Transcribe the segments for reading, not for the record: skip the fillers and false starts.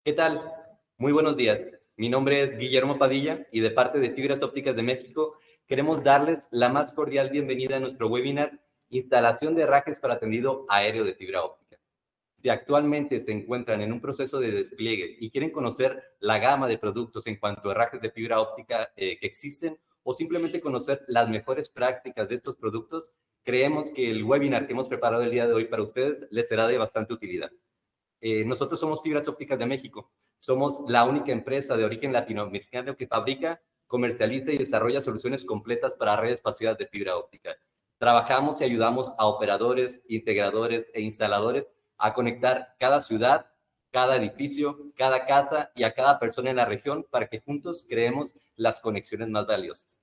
¿Qué tal? Muy buenos días. Mi nombre es Guillermo Padilla y de parte de Fibras Ópticas de México queremos darles la más cordial bienvenida a nuestro webinar Instalación de herrajes para tendido aéreo de fibra óptica. Si actualmente se encuentran en un proceso de despliegue y quieren conocer la gama de productos en cuanto a herrajes de fibra óptica que existen o simplemente conocer las mejores prácticas de estos productos, creemos que el webinar que hemos preparado el día de hoy para ustedes les será de bastante utilidad. Nosotros somos Fibras Ópticas de México. Somos la única empresa de origen latinoamericano que fabrica, comercializa y desarrolla soluciones completas para redes pasivas de fibra óptica. Trabajamos y ayudamos a operadores, integradores e instaladores a conectar cada ciudad, cada edificio, cada casa y a cada persona en la región para que juntos creemos las conexiones más valiosas.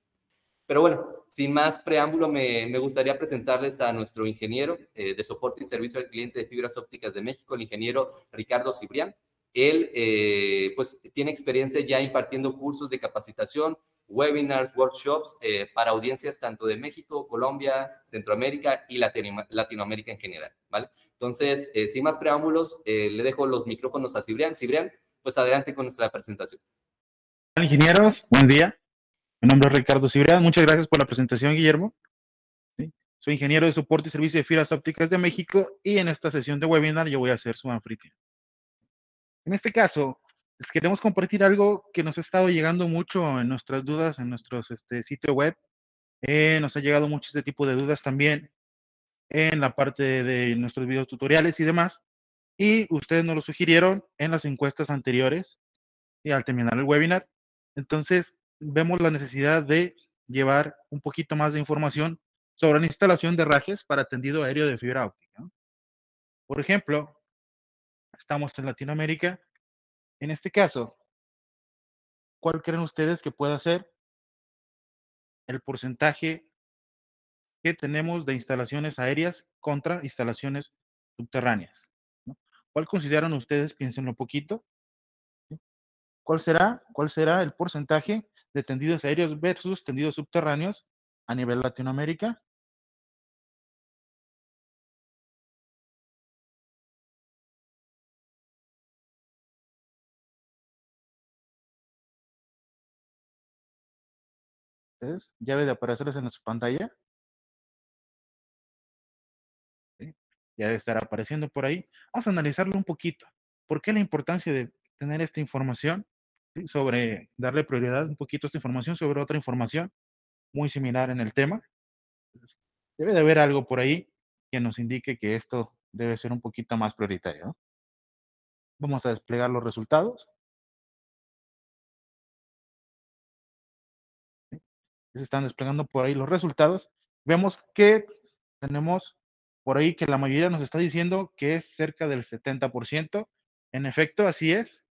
Pero bueno, sin más preámbulo, me gustaría presentarles a nuestro ingeniero de soporte y servicio al cliente de Fibras Ópticas de México, el ingeniero Ricardo Cibrián. Él pues tiene experiencia ya impartiendo cursos de capacitación, webinars, workshops para audiencias tanto de México, Colombia, Centroamérica y Latinoamérica en general, ¿vale? Entonces, sin más preámbulos, le dejo los micrófonos a Cibrián. Cibrián, pues adelante con nuestra presentación. Hola, ingenieros, buen día. Mi nombre es Ricardo Cibrián. Muchas gracias por la presentación, Guillermo. ¿Sí? Soy ingeniero de soporte y servicio de fibras ópticas de México y en esta sesión de webinar yo voy a ser su anfitrión. En este caso, les queremos compartir algo que nos ha estado llegando mucho en nuestras dudas, en nuestro sitio web. Nos ha llegado mucho este tipo de dudas también en la parte de nuestros videos tutoriales y demás. Y ustedes nos lo sugirieron en las encuestas anteriores y al terminar el webinar. Entonces, vemos la necesidad de llevar un poquito más de información sobre la instalación de herrajes para tendido aéreo de fibra óptica, ¿no? Por ejemplo, estamos en Latinoamérica. En este caso, ¿cuál creen ustedes que pueda ser el porcentaje que tenemos de instalaciones aéreas contra instalaciones subterráneas, ¿no? ¿Cuál consideran ustedes? Piénsenlo un poquito. ¿Sí? ¿Cuál será el porcentaje de tendidos aéreos versus tendidos subterráneos a nivel Latinoamérica? Ustedes, ya debe de aparecerles en su pantalla, ¿sí? Ya debe estar apareciendo por ahí. Vamos a analizarlo un poquito. ¿Por qué la importancia de tener esta información? ¿Sí? Sobre darle prioridad un poquito a esta información sobre otra información muy similar en el tema. Entonces, debe de haber algo por ahí que nos indique que esto debe ser un poquito más prioritario, ¿no? Vamos a desplegar los resultados. Se están desplegando por ahí los resultados. Vemos que tenemos por ahí que la mayoría nos está diciendo que es cerca del 70%. En efecto, así es.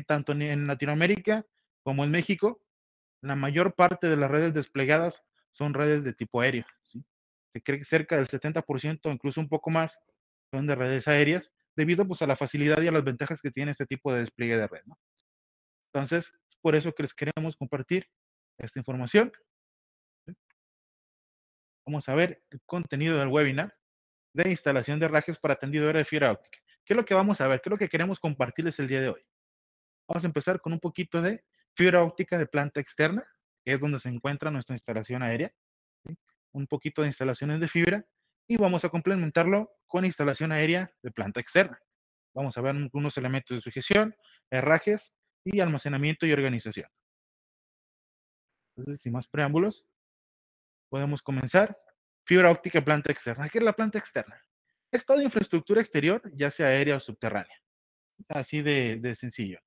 Tanto en Latinoamérica como en México, la mayor parte de las redes desplegadas son redes de tipo aéreo, ¿sí? Se cree que cerca del 70%, incluso un poco más, son de redes aéreas, debido pues, a la facilidad y a las ventajas que tiene este tipo de despliegue de red, ¿no? Entonces, es por eso que les queremos compartir esta información. Vamos a ver el contenido del webinar de instalación de herrajes para tendido de fibra óptica. ¿Qué es lo que vamos a ver? ¿Qué es lo que queremos compartirles el día de hoy? Vamos a empezar con un poquito de fibra óptica de planta externa, que es donde se encuentra nuestra instalación aérea, ¿sí? Un poquito de instalaciones de fibra y vamos a complementarlo con instalación aérea de planta externa. Vamos a ver unos elementos de sujeción, herrajes y almacenamiento y organización. Entonces, sin más preámbulos, podemos comenzar. Fibra óptica planta externa. ¿Qué es la planta externa? Es toda infraestructura exterior, ya sea aérea o subterránea. Así de sencillo.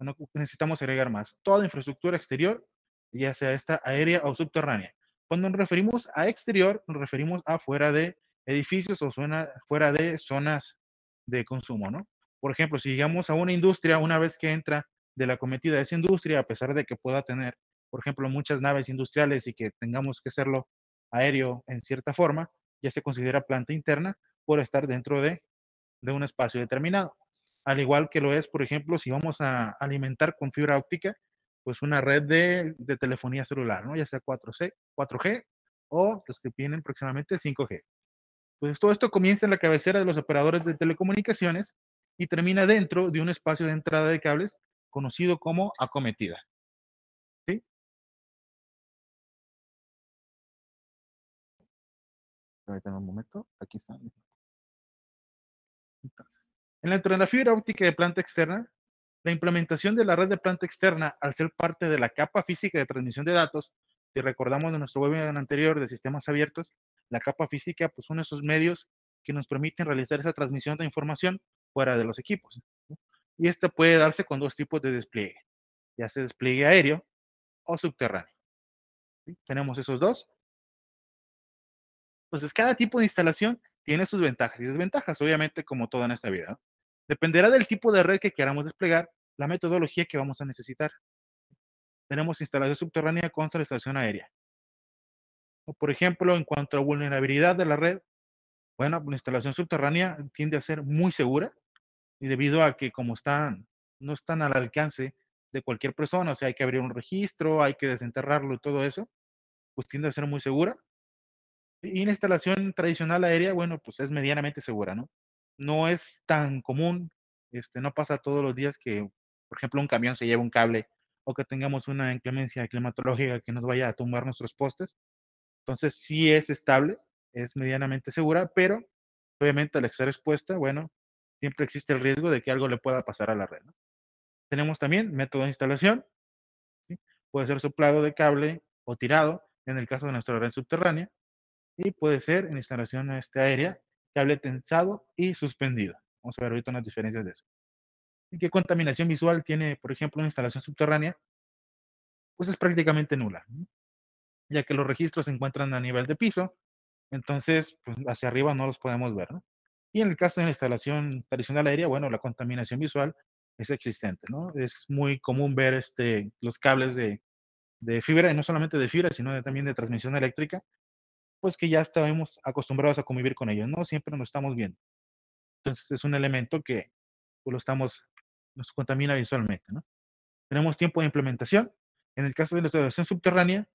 No necesitamos agregar más. Toda infraestructura exterior, ya sea esta aérea o subterránea. Cuando nos referimos a exterior, nos referimos a fuera de edificios o fuera de zonas de consumo, ¿no? Por ejemplo, si llegamos a una industria, una vez que entra de la cometida de esa industria, a pesar de que pueda tener, por ejemplo, muchas naves industriales y que tengamos que hacerlo aéreo en cierta forma, ya se considera planta interna por estar dentro de un espacio determinado. Al igual que lo es, por ejemplo, si vamos a alimentar con fibra óptica, pues una red de telefonía celular, ¿no? Ya sea 4G o los que vienen próximamente 5G. Pues todo esto comienza en la cabecera de los operadores de telecomunicaciones y termina dentro de un espacio de entrada de cables conocido como acometida. ¿Sí? Ahorita un momento, aquí está. Entonces, dentro de la fibra óptica de planta externa, la implementación de la red de planta externa, al ser parte de la capa física de transmisión de datos, si recordamos de nuestro webinar anterior de sistemas abiertos, la capa física pues, son esos medios que nos permiten realizar esa transmisión de información fuera de los equipos, ¿no? Y esta puede darse con dos tipos de despliegue, ya sea despliegue aéreo o subterráneo. ¿Sí? Tenemos esos dos. Entonces, cada tipo de instalación tiene sus ventajas y desventajas, obviamente, como todo en esta vida, ¿no? Dependerá del tipo de red que queramos desplegar, la metodología que vamos a necesitar. Tenemos instalación subterránea contra instalación aérea. O, por ejemplo, en cuanto a vulnerabilidad de la red, bueno, la instalación subterránea tiende a ser muy segura y debido a que como están, no están al alcance de cualquier persona, o sea, hay que abrir un registro, hay que desenterrarlo y todo eso, pues tiende a ser muy segura. Y la instalación tradicional aérea, bueno, pues es medianamente segura, ¿no? No es tan común, no pasa todos los días que, por ejemplo, un camión se lleve un cable o que tengamos una inclemencia climatológica que nos vaya a tumbar nuestros postes. Entonces, sí es estable, es medianamente segura, pero obviamente al estar expuesta, bueno, siempre existe el riesgo de que algo le pueda pasar a la red, ¿no? Tenemos también método de instalación, ¿sí? Puede ser soplado de cable o tirado, en el caso de nuestra red subterránea, y puede ser en instalación aérea, cable tensado y suspendido. Vamos a ver ahorita unas diferencias de eso. ¿Y qué contaminación visual tiene, por ejemplo, una instalación subterránea? Pues es prácticamente nula, ¿no? Ya que los registros se encuentran a nivel de piso, entonces pues hacia arriba no los podemos ver, ¿no? Y en el caso de la instalación tradicional aérea, bueno, la contaminación visual es existente, ¿no? Es muy común ver los cables de fibra, y no solamente de fibra, sino también de transmisión eléctrica, pues que ya estamos acostumbrados a convivir con ellos, ¿no? Siempre nos estamos viendo. Entonces es un elemento que pues, nos contamina visualmente, ¿no? Tenemos tiempo de implementación. En el caso de la instalación subterránea,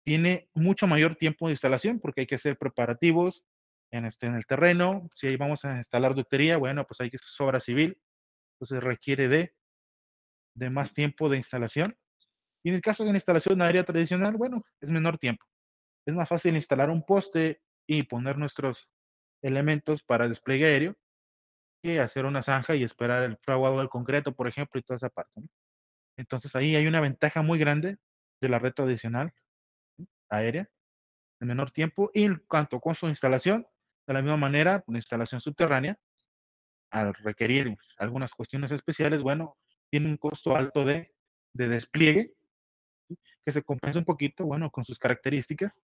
tiene mucho mayor tiempo de instalación porque hay que hacer preparativos en el terreno. Si ahí vamos a instalar ductería, bueno, pues hay que hacer obra civil, entonces requiere de más tiempo de instalación. Y en el caso de una instalación aérea tradicional, bueno, es menor tiempo. Es más fácil instalar un poste y poner nuestros elementos para despliegue aéreo que hacer una zanja y esperar el fraguado del concreto, por ejemplo, y toda esa parte, ¿no? Entonces ahí hay una ventaja muy grande de la red tradicional aérea, en menor tiempo, y en cuanto a costo de instalación, de la misma manera, una instalación subterránea, al requerir algunas cuestiones especiales, bueno, tiene un costo alto de despliegue, ¿sí? Que se compensa un poquito, bueno, con sus características,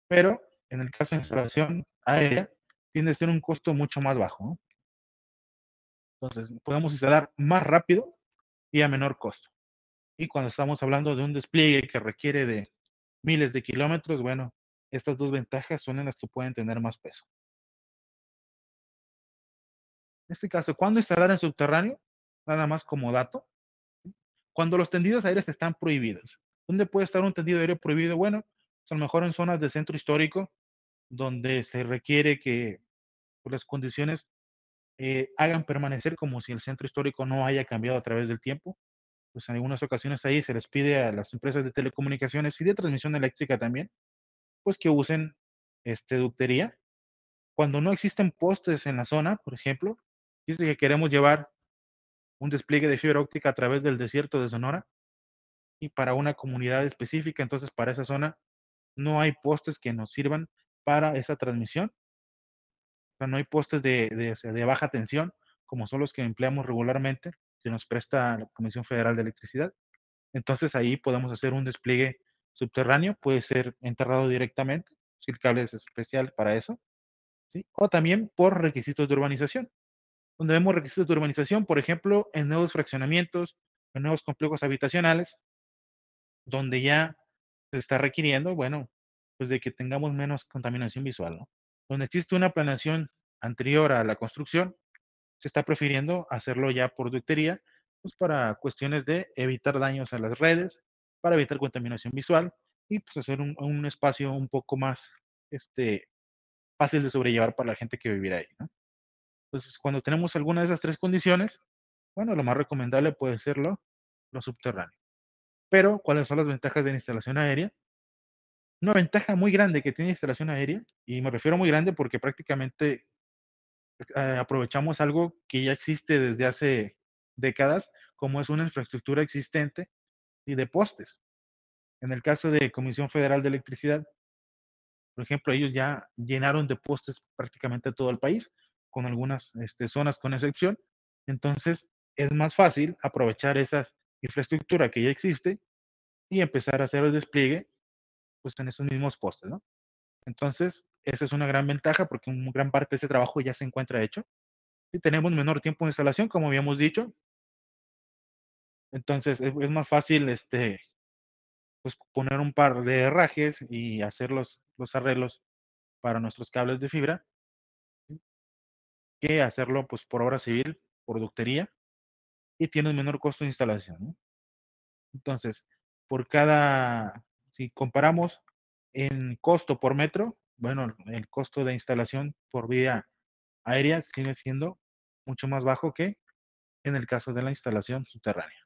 pero en el caso de instalación aérea, tiende a ser un costo mucho más bajo, ¿no? Entonces, podemos instalar más rápido y a menor costo. Y cuando estamos hablando de un despliegue que requiere de miles de kilómetros, bueno, estas dos ventajas son en las que pueden tener más peso. En este caso, ¿cuándo instalar en subterráneo? Nada más como dato. Cuando los tendidos aéreos están prohibidos. ¿Dónde puede estar un tendido aéreo prohibido? Bueno, pues a lo mejor en zonas de centro histórico, donde se requiere que pues, las condiciones hagan permanecer como si el centro histórico no haya cambiado a través del tiempo. Pues en algunas ocasiones ahí se les pide a las empresas de telecomunicaciones y de transmisión eléctrica también, pues que usen ductería. Cuando no existen postes en la zona, por ejemplo, dice que queremos llevar un despliegue de fibra óptica a través del desierto de Sonora y para una comunidad específica, entonces para esa zona no hay postes que nos sirvan para esa transmisión. O sea, no hay postes o sea, de baja tensión, como son los que empleamos regularmente, que nos presta la Comisión Federal de Electricidad. Entonces ahí podemos hacer un despliegue subterráneo, puede ser enterrado directamente, si el cable es especial para eso, ¿sí? O también por requisitos de urbanización, donde vemos requisitos de urbanización, por ejemplo, en nuevos fraccionamientos, en nuevos complejos habitacionales, donde ya se está requiriendo, bueno, pues de que tengamos menos contaminación visual, ¿no? Donde existe una planeación anterior a la construcción, se está prefiriendo hacerlo ya por ductería, pues para cuestiones de evitar daños a las redes, para evitar contaminación visual y pues hacer un espacio un poco más fácil de sobrellevar para la gente que vivirá ahí, ¿no? Entonces, cuando tenemos alguna de esas tres condiciones, bueno, lo más recomendable puede ser lo subterráneo. Pero, ¿cuáles son las ventajas de la instalación aérea? Una ventaja muy grande que tiene la instalación aérea, y me refiero a muy grande porque prácticamente aprovechamos algo que ya existe desde hace décadas, como es una infraestructura existente y de postes. En el caso de Comisión Federal de Electricidad, por ejemplo, ellos ya llenaron de postes prácticamente todo el país, con algunas zonas con excepción. Entonces, es más fácil aprovechar esa infraestructura que ya existe y empezar a hacer el despliegue pues, en esos mismos postes, ¿no? Entonces, esa es una gran ventaja porque una gran parte de ese trabajo ya se encuentra hecho. Y tenemos menor tiempo de instalación, como habíamos dicho. Entonces, es más fácil pues, poner un par de herrajes y hacer los arreglos para nuestros cables de fibra que hacerlo pues, por obra civil, por ductería, y tiene un menor costo de instalación, ¿no? Entonces, si comparamos en costo por metro, bueno, el costo de instalación por vía aérea sigue siendo mucho más bajo que en el caso de la instalación subterránea.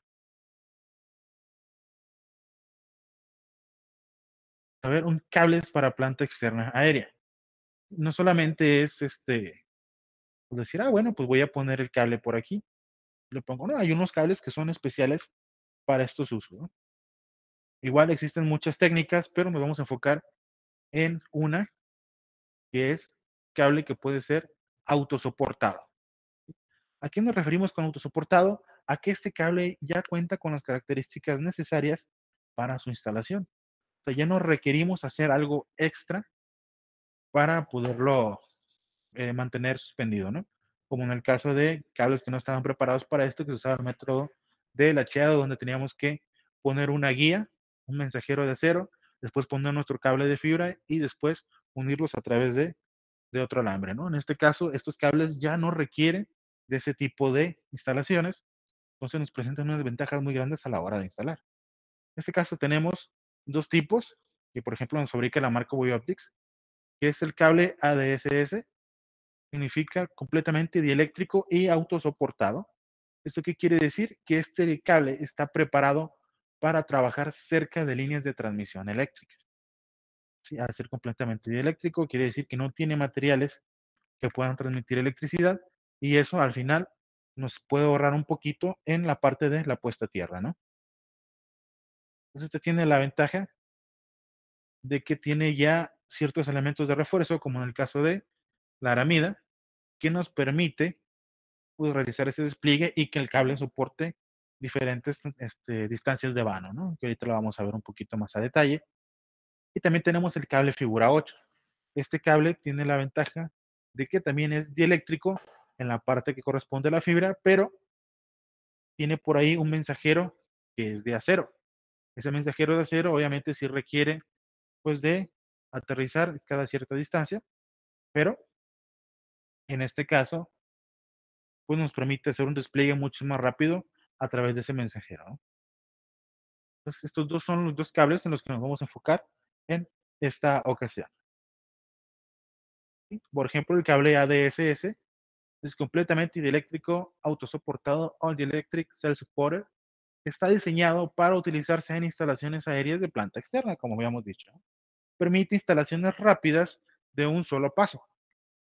A ver, un cables para planta externa aérea. No solamente es pues decir, bueno, pues voy a poner el cable por aquí. Le pongo, no, hay unos cables que son especiales para estos usos, ¿no? Igual existen muchas técnicas, pero nos vamos a enfocar en una que es cable que puede ser autosoportado. ¿A qué nos referimos con autosoportado? A que este cable ya cuenta con las características necesarias para su instalación. O sea, ya no requerimos hacer algo extra para poderlo mantener suspendido, ¿no? Como en el caso de cables que no estaban preparados para esto, que se usaba el método del hacheado, donde teníamos que poner una guía, un mensajero de acero, después poner nuestro cable de fibra y después unirlos a través de otro alambre, ¿no? En este caso, estos cables ya no requieren de ese tipo de instalaciones, entonces nos presentan unas ventajas muy grandes a la hora de instalar. En este caso tenemos dos tipos, que por ejemplo nos fabrica la marca Optics, que es el cable ADSS, significa completamente dieléctrico y autosoportado. ¿Esto qué quiere decir? Que este cable está preparado para trabajar cerca de líneas de transmisión eléctrica. ¿Sí? Al ser completamente dieléctrico, quiere decir que no tiene materiales que puedan transmitir electricidad y eso al final nos puede ahorrar un poquito en la parte de la puesta a tierra, ¿no? Entonces este tiene la ventaja de que tiene ya ciertos elementos de refuerzo, como en el caso de la aramida, que nos permite pues, realizar ese despliegue y que el cable soporte diferentes distancias de vano, ¿no? Que ahorita lo vamos a ver un poquito más a detalle. Y también tenemos el cable figura 8. Este cable tiene la ventaja de que también es dieléctrico en la parte que corresponde a la fibra, pero tiene por ahí un mensajero que es de acero. Ese mensajero de acero obviamente sí requiere pues de aterrizar cada cierta distancia, pero en este caso pues nos permite hacer un despliegue mucho más rápido a través de ese mensajero, ¿no? Entonces, estos dos son los dos cables en los que nos vamos a enfocar en esta ocasión. ¿Sí? Por ejemplo, el cable ADSS es completamente dieléctrico, autosoportado, All Dielectric Self Supported. Está diseñado para utilizarse en instalaciones aéreas de planta externa, como habíamos dicho. Permite instalaciones rápidas de un solo paso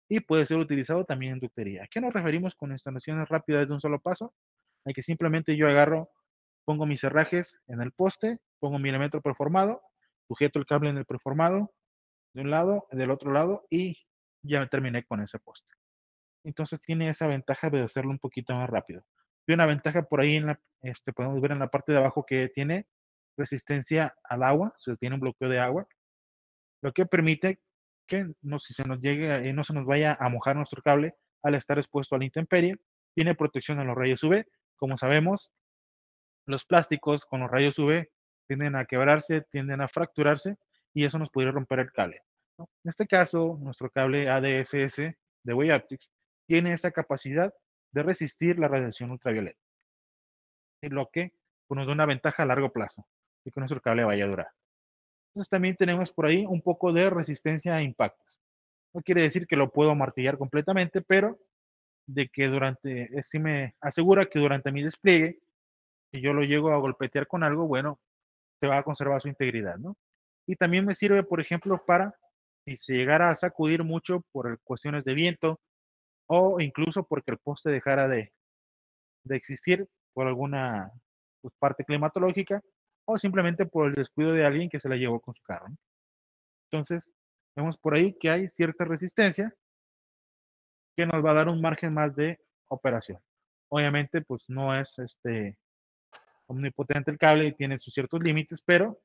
y puede ser utilizado también en ductería. ¿A qué nos referimos con instalaciones rápidas de un solo paso? A que simplemente yo agarro, pongo mis herrajes en el poste, pongo mi elemento preformado, sujeto el cable en el preformado de un lado, del otro lado y ya terminé con ese poste. Entonces tiene esa ventaja de hacerlo un poquito más rápido. Y una ventaja por ahí podemos ver en la parte de abajo que tiene resistencia al agua, o sea, tiene un bloqueo de agua, lo que permite que no, si se nos llegue, no se nos vaya a mojar nuestro cable al estar expuesto a la intemperie. Tiene protección a los rayos UV. Como sabemos, los plásticos con los rayos UV tienden a quebrarse, tienden a fracturarse y eso nos puede romper el cable, ¿no? En este caso, nuestro cable ADSS de WaveOptics tiene esa capacidad de resistir la radiación ultravioleta, lo que pues, nos da una ventaja a largo plazo y que nuestro cable vaya a durar. Entonces también tenemos por ahí un poco de resistencia a impactos. No quiere decir que lo puedo martillar completamente, pero de que sí me asegura que durante mi despliegue, si yo lo llego a golpetear con algo, bueno, se va a conservar su integridad, ¿no? Y también me sirve, por ejemplo, para si se llegara a sacudir mucho por cuestiones de viento o incluso porque el poste dejara de existir por alguna pues, parte climatológica o simplemente por el descuido de alguien que se la llevó con su carro, ¿no? Entonces, vemos por ahí que hay cierta resistencia que nos va a dar un margen más de operación. Obviamente, pues no es omnipotente el cable y tiene sus ciertos límites, pero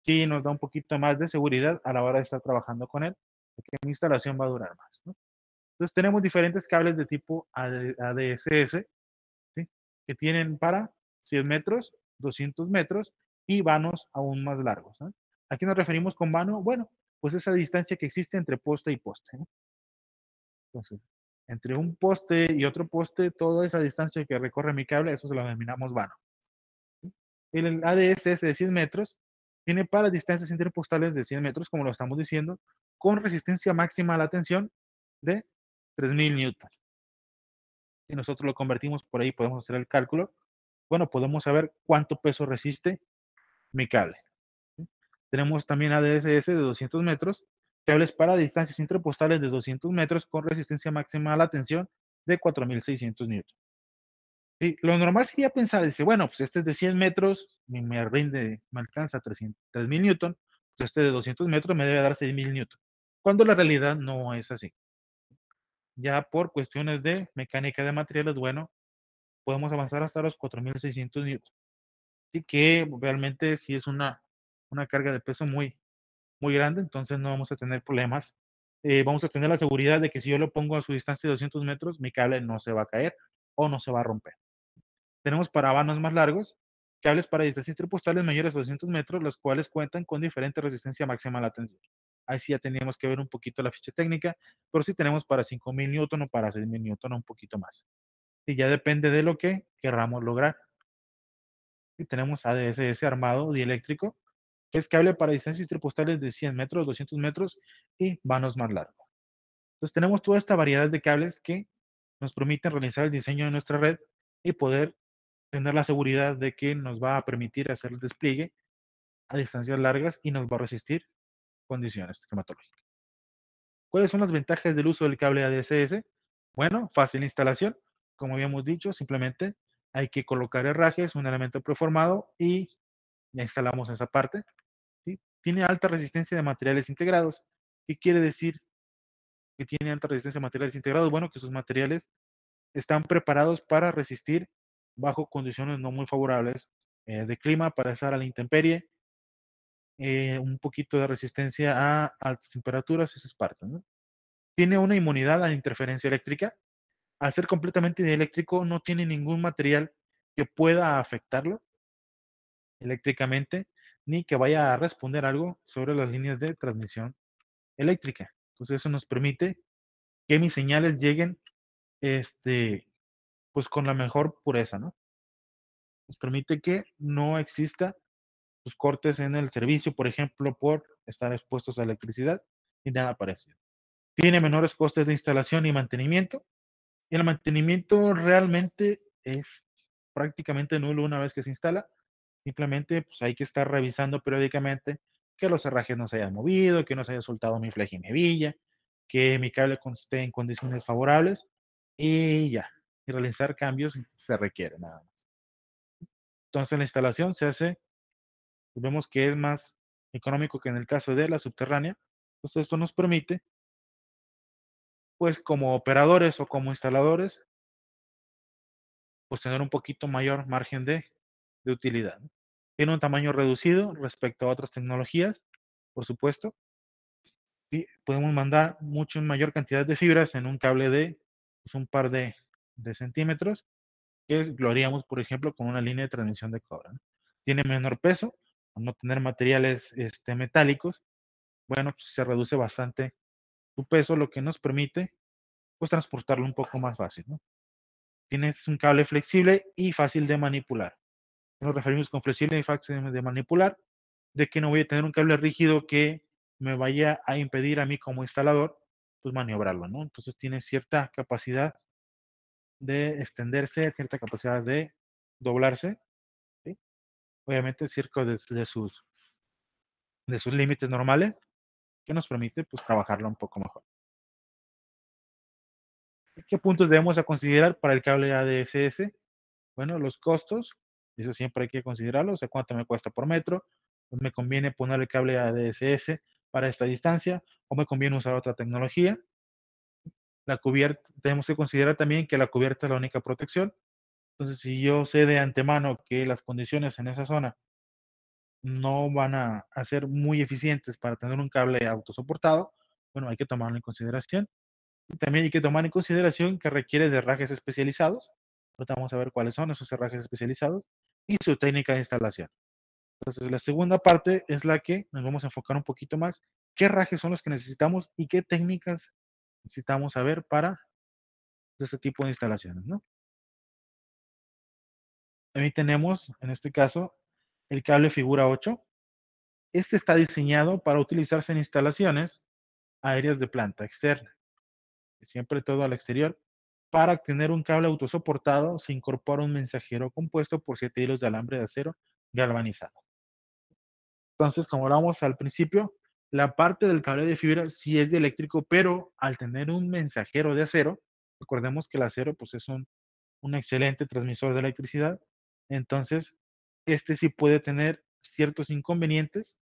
sí nos da un poquito más de seguridad a la hora de estar trabajando con él, porque mi instalación va a durar más, ¿no? Entonces tenemos diferentes cables de tipo ADSS, ¿sí? Que tienen para 100 metros, 200 metros y vanos aún más largos, ¿no? ¿A qué nos referimos con vano? Bueno, pues esa distancia que existe entre poste y poste, ¿no? Entonces, entre un poste y otro poste, toda esa distancia que recorre mi cable, eso se lo denominamos vano. El ADSS de 100 metros tiene para distancias interpostales de 100 metros, como lo estamos diciendo, con resistencia máxima a la tensión de 3000 newton. Si nosotros lo convertimos por ahí, podemos hacer el cálculo. Bueno, podemos saber cuánto peso resiste mi cable. ¿Sí? Tenemos también ADSS de 200 metros, cables para distancias interpostales de 200 metros con resistencia máxima a la tensión de 4600 newton. Sí, lo normal sería pensar, dice, bueno, pues este es de 100 metros, me rinde, me alcanza 3000 newton, pues este de 200 metros me debe dar 6000 newton. Cuando la realidad no es así. Ya por cuestiones de mecánica de materiales, bueno, podemos avanzar hasta los 4600 newton. Así que realmente sí es una carga de peso muy grande, entonces no vamos a tener problemas. Vamos a tener la seguridad de que si yo lo pongo a su distancia de 200 metros, mi cable no se va a caer o no se va a romper. Tenemos para vanos más largos, cables para distancias interpostales mayores a 200 metros, los cuales cuentan con diferente resistencia máxima a la tensión. Ahí sí ya teníamos que ver un poquito la ficha técnica, pero sí tenemos para 5000 newton o para 6000 newton o un poquito más. Y ya depende de lo que querramos lograr. Y tenemos ADSS armado dieléctrico, que es cable para distancias interpostales de 100 metros, 200 metros y vanos más largos. Entonces tenemos toda esta variedad de cables que nos permiten realizar el diseño de nuestra red y poder tener la seguridad de que nos va a permitir hacer el despliegue a distancias largas y nos va a resistir condiciones climatológicas. ¿Cuáles son las ventajas del uso del cable ADSS? Bueno, fácil instalación. Como habíamos dicho, simplemente hay que colocar herrajes, un elemento preformado y ya instalamos esa parte. ¿Sí? Tiene alta resistencia de materiales integrados. ¿Qué quiere decir que tiene alta resistencia de materiales integrados? Bueno, que sus materiales están preparados para resistir bajo condiciones no muy favorables de clima, para estar a la intemperie, un poquito de resistencia a altas temperaturas, esas partes, ¿no? Tiene una inmunidad a la interferencia eléctrica. Al ser completamente dieléctrico, no tiene ningún material que pueda afectarlo eléctricamente, ni que vaya a responder algo sobre las líneas de transmisión eléctrica. Entonces, eso nos permite que mis señales lleguen, este, pues con la mejor pureza, ¿no? Nos permite que no exista pues, cortes en el servicio, por ejemplo, por estar expuestos a electricidad y nada parecido. Tiene menores costes de instalación y mantenimiento. Y el mantenimiento realmente es prácticamente nulo una vez que se instala. Simplemente pues, hay que estar revisando periódicamente que los herrajes no se hayan movido, que no se haya soltado mi fleje y mi hebilla, que mi cable esté en condiciones favorables y ya. Y realizar cambios si se requiere nada más. Entonces la instalación se hace, vemos que es más económico que en el caso de la subterránea. Entonces esto nos permite, pues como operadores o como instaladores, pues tener un poquito mayor margen de utilidad, ¿no? Tiene un tamaño reducido respecto a otras tecnologías, por supuesto. Y podemos mandar mucho mayor cantidad de fibras en un cable de pues, un par de centímetros, que lo haríamos, por ejemplo, con una línea de transmisión de cobre, ¿no? Tiene menor peso, al no tener materiales metálicos, bueno, pues, se reduce bastante su peso, lo que nos permite pues transportarlo un poco más fácil, ¿no? Tienes un cable flexible y fácil de manipular. Nos referimos con flexible y fácil de manipular, de que no voy a tener un cable rígido que me vaya a impedir a mí como instalador, pues maniobrarlo, ¿no? Entonces tiene cierta capacidad de extenderse, cierta capacidad de doblarse, ¿sí? Obviamente cerca de sus límites normales, que nos permite pues trabajarlo un poco mejor. ¿Qué puntos debemos a considerar para el cable ADSS? Bueno, los costos, eso siempre hay que considerarlo, o sea, cuánto me cuesta por metro, pues me conviene poner el cable ADSS para esta distancia o me conviene usar otra tecnología. La cubierta, tenemos que considerar también que la cubierta es la única protección. Entonces, si yo sé de antemano que las condiciones en esa zona no van a ser muy eficientes para tener un cable autosoportado, bueno, hay que tomarlo en consideración. Y también hay que tomar en consideración que requiere de herrajes especializados. Ahorita vamos a ver cuáles son esos herrajes especializados y su técnica de instalación. Entonces, la segunda parte es la que nos vamos a enfocar un poquito más. ¿Qué herrajes son los que necesitamos y qué técnicas necesitamos saber para este tipo de instalaciones, ¿no? También tenemos, en este caso, el cable figura 8. Este está diseñado para utilizarse en instalaciones aéreas de planta externa, siempre todo al exterior. Para obtener un cable autosoportado se incorpora un mensajero compuesto por 7 hilos de alambre de acero galvanizado. Entonces, como hablábamos al principio, la parte del cable de fibra sí es eléctrico, pero al tener un mensajero de acero, recordemos que el acero pues, es un excelente transmisor de electricidad, entonces este sí puede tener ciertos inconvenientes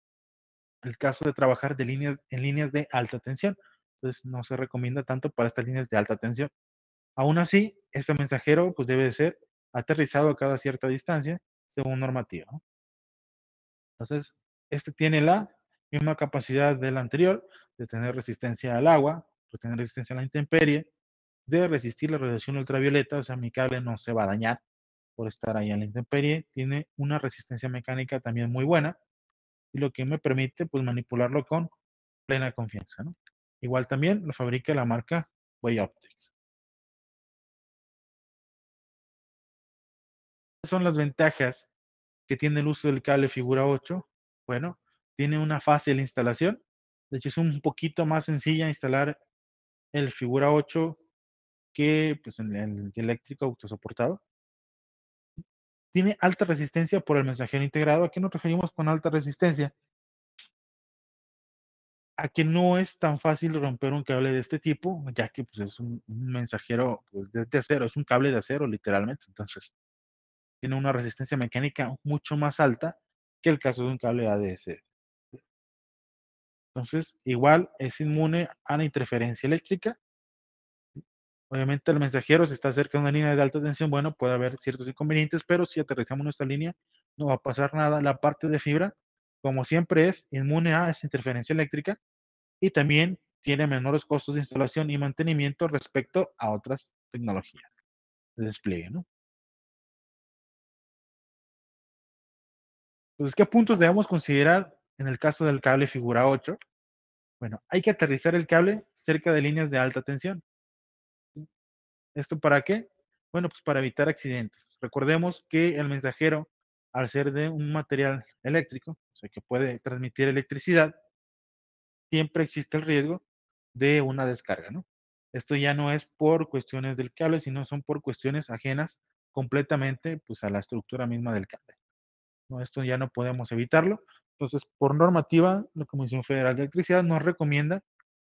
el caso de trabajar en líneas de alta tensión. Entonces, no se recomienda tanto para estas líneas de alta tensión. Aún así, este mensajero pues, debe de ser aterrizado a cada cierta distancia según normativa, ¿no? Entonces, este tiene la misma capacidad del anterior de tener resistencia al agua, de tener resistencia a la intemperie, de resistir la radiación ultravioleta, o sea, mi cable no se va a dañar por estar ahí en la intemperie. Tiene una resistencia mecánica también muy buena y lo que me permite pues manipularlo con plena confianza, ¿no? Igual también lo fabrica la marca Way Optics. ¿Cuáles son las ventajas que tiene el uso del cable figura 8? Bueno, tiene una fácil instalación. De hecho, es un poquito más sencilla instalar el figura 8 que pues, el eléctrico autosoportado. Tiene alta resistencia por el mensajero integrado. ¿A qué nos referimos con alta resistencia? A que no es tan fácil romper un cable de este tipo, ya que pues, es un mensajero pues, de acero, es un cable de acero literalmente. Entonces, tiene una resistencia mecánica mucho más alta que el caso de un cable ADS. Entonces, igual es inmune a la interferencia eléctrica. Obviamente el mensajero, si está cerca de una línea de alta tensión, bueno, puede haber ciertos inconvenientes, pero si aterrizamos nuestra línea, no va a pasar nada. La parte de fibra, como siempre, es inmune a esa interferencia eléctrica y también tiene menores costos de instalación y mantenimiento respecto a otras tecnologías de despliegue, ¿no? Entonces, ¿qué puntos debemos considerar en el caso del cable figura 8? Bueno, hay que aterrizar el cable cerca de líneas de alta tensión. ¿Esto para qué? Bueno, pues para evitar accidentes. Recordemos que el mensajero, al ser de un material eléctrico, o sea, que puede transmitir electricidad, siempre existe el riesgo de una descarga, ¿no? Esto ya no es por cuestiones del cable, sino son por cuestiones ajenas completamente pues, a la estructura misma del cable, ¿no? Esto ya no podemos evitarlo. Entonces, por normativa, la Comisión Federal de Electricidad nos recomienda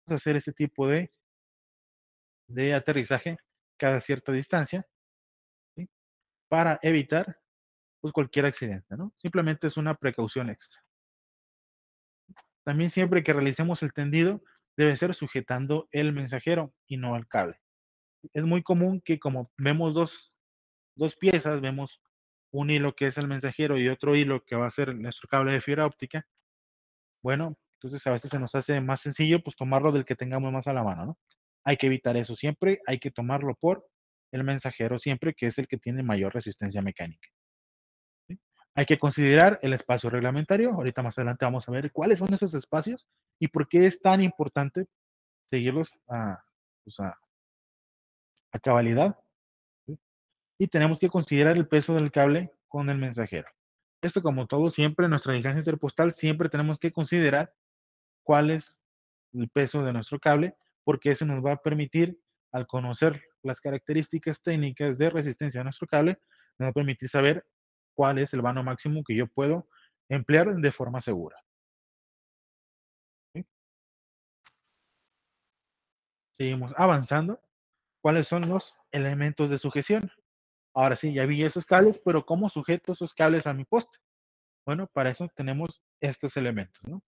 hacer ese tipo de aterrizaje cada cierta distancia, ¿sí? Para evitar pues, cualquier accidente, ¿no? Simplemente es una precaución extra. También siempre que realicemos el tendido, debe ser sujetando el mensajero y no el cable. Es muy común que como vemos dos piezas, vemos un hilo que es el mensajero y otro hilo que va a ser nuestro cable de fibra óptica, bueno, entonces a veces se nos hace más sencillo pues tomarlo del que tengamos más a la mano, ¿no? Hay que evitar eso siempre, hay que tomarlo por el mensajero siempre, que es el que tiene mayor resistencia mecánica, ¿sí? Hay que considerar el espacio reglamentario. Ahorita más adelante vamos a ver cuáles son esos espacios y por qué es tan importante seguirlos pues, a cabalidad, ¿sí? Y tenemos que considerar el peso del cable con el mensajero. Esto, como todo, siempre en nuestra distancia interpostal, siempre tenemos que considerar cuál es el peso de nuestro cable, porque eso nos va a permitir al conocer las características técnicas de resistencia de nuestro cable, me va a permitir saber cuál es el vano máximo que yo puedo emplear de forma segura. ¿Sí? Seguimos avanzando. ¿Cuáles son los elementos de sujeción? Ahora sí, ya vi esos cables, pero ¿cómo sujeto esos cables a mi poste? Bueno, para eso tenemos estos elementos, ¿no?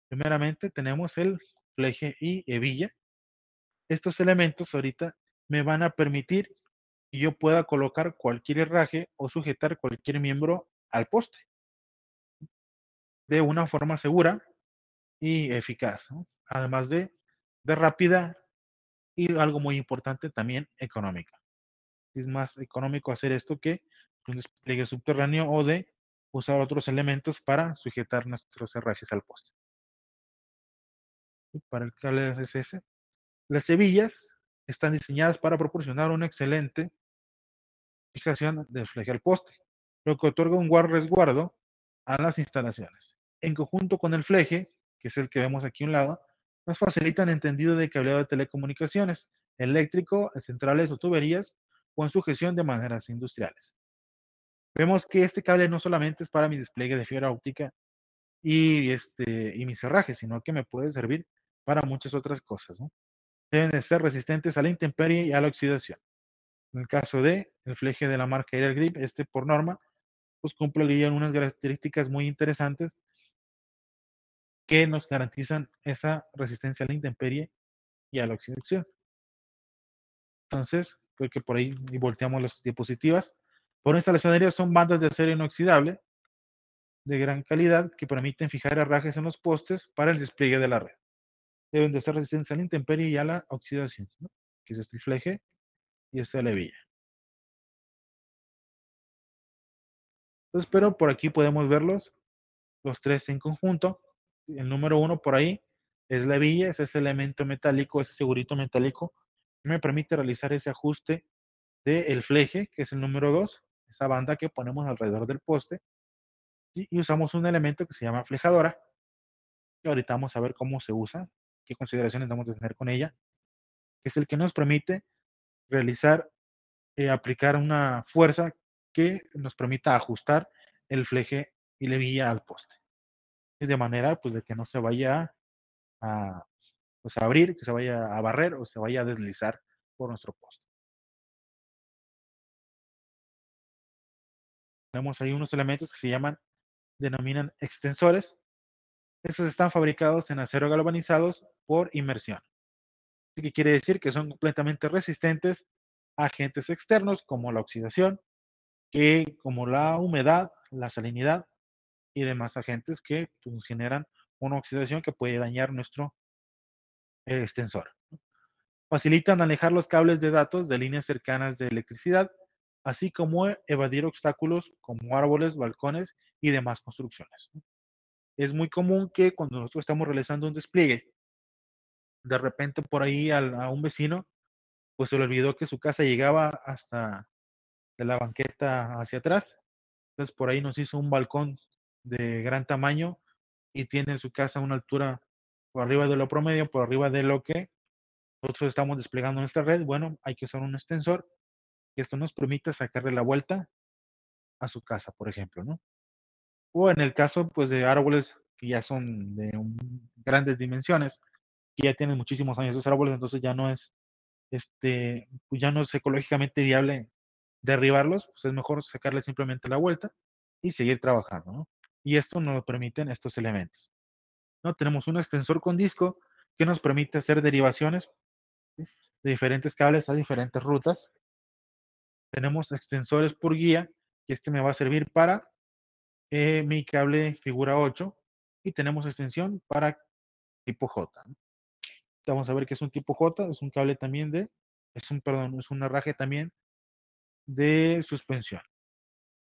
Primeramente tenemos el fleje y hebilla. Estos elementos ahorita me van a permitir que yo pueda colocar cualquier herraje o sujetar cualquier miembro al poste de una forma segura y eficaz, ¿no? Además de rápida y algo muy importante también económica. Es más económico hacer esto que un despliegue subterráneo o de usar otros elementos para sujetar nuestros herrajes al poste. Y para el cable RSS, las hebillas están diseñadas para proporcionar una excelente fijación del fleje al poste, lo que otorga un resguardo a las instalaciones. En conjunto con el fleje, que es el que vemos aquí a un lado, nos facilitan entendido de cableado de telecomunicaciones, eléctrico, centrales o tuberías, o en sujeción de maneras industriales. Vemos que este cable no solamente es para mi despliegue de fibra óptica y mis cerrajes, sino que me puede servir para muchas otras cosas, ¿no? Deben de ser resistentes a la intemperie y a la oxidación. En el caso de el fleje de la marca Aerial Grip, por norma, pues cumple unas características muy interesantes que nos garantizan esa resistencia a la intemperie y a la oxidación. Entonces, creo que por ahí y volteamos las diapositivas. Por instalación aérea son bandas de acero inoxidable de gran calidad que permiten fijar herrajes en los postes para el despliegue de la red. Deben de ser resistentes a la intemperie y a la oxidación, ¿no? Que es este fleje y esta levilla. Entonces, pero por aquí podemos verlos, los tres en conjunto. El número uno por ahí es la hebilla, es ese elemento metálico, ese segurito metálico que me permite realizar ese ajuste del fleje, que es el número dos, esa banda que ponemos alrededor del poste, y usamos un elemento que se llama flejadora, que ahorita vamos a ver cómo se usa, qué consideraciones debemos de tener con ella, que es el que nos permite realizar, aplicar una fuerza que nos permita ajustar el fleje y la hebilla al poste. De manera pues de que no se vaya a, pues, a abrir, que se vaya a barrer o se vaya a deslizar por nuestro poste. Tenemos ahí unos elementos que se denominan extensores. Estos están fabricados en acero galvanizados por inmersión. ¿Qué quiere decir? Que son completamente resistentes a agentes externos como la oxidación, como la humedad, la salinidad y demás agentes que pues, nos generan una oxidación que puede dañar nuestro extensor. Facilitan alejar los cables de datos de líneas cercanas de electricidad, así como evadir obstáculos como árboles, balcones y demás construcciones. Es muy común que cuando nosotros estamos realizando un despliegue, de repente por ahí a un vecino, pues se le olvidó que su casa llegaba hasta de la banqueta hacia atrás. Entonces por ahí nos hizo un balcón de gran tamaño y tiene en su casa una altura por arriba de lo promedio, por arriba de lo que nosotros estamos desplegando en nuestra red. Bueno, hay que usar un extensor que esto nos permita sacarle la vuelta a su casa, por ejemplo, ¿no? O en el caso, pues, de árboles que ya son de grandes dimensiones, que ya tienen muchísimos años esos árboles, entonces ya no es, pues ya no es ecológicamente viable derribarlos, pues es mejor sacarle simplemente la vuelta y seguir trabajando, ¿no? Y esto nos lo permiten estos elementos, ¿no? Tenemos un extensor con disco que nos permite hacer derivaciones, ¿sí? De diferentes cables a diferentes rutas. Tenemos extensores por guía, que me va a servir para mi cable figura 8 y tenemos extensión para tipo J, ¿no? Vamos a ver que es un tipo J, es un cable también perdón, es un herraje también de suspensión.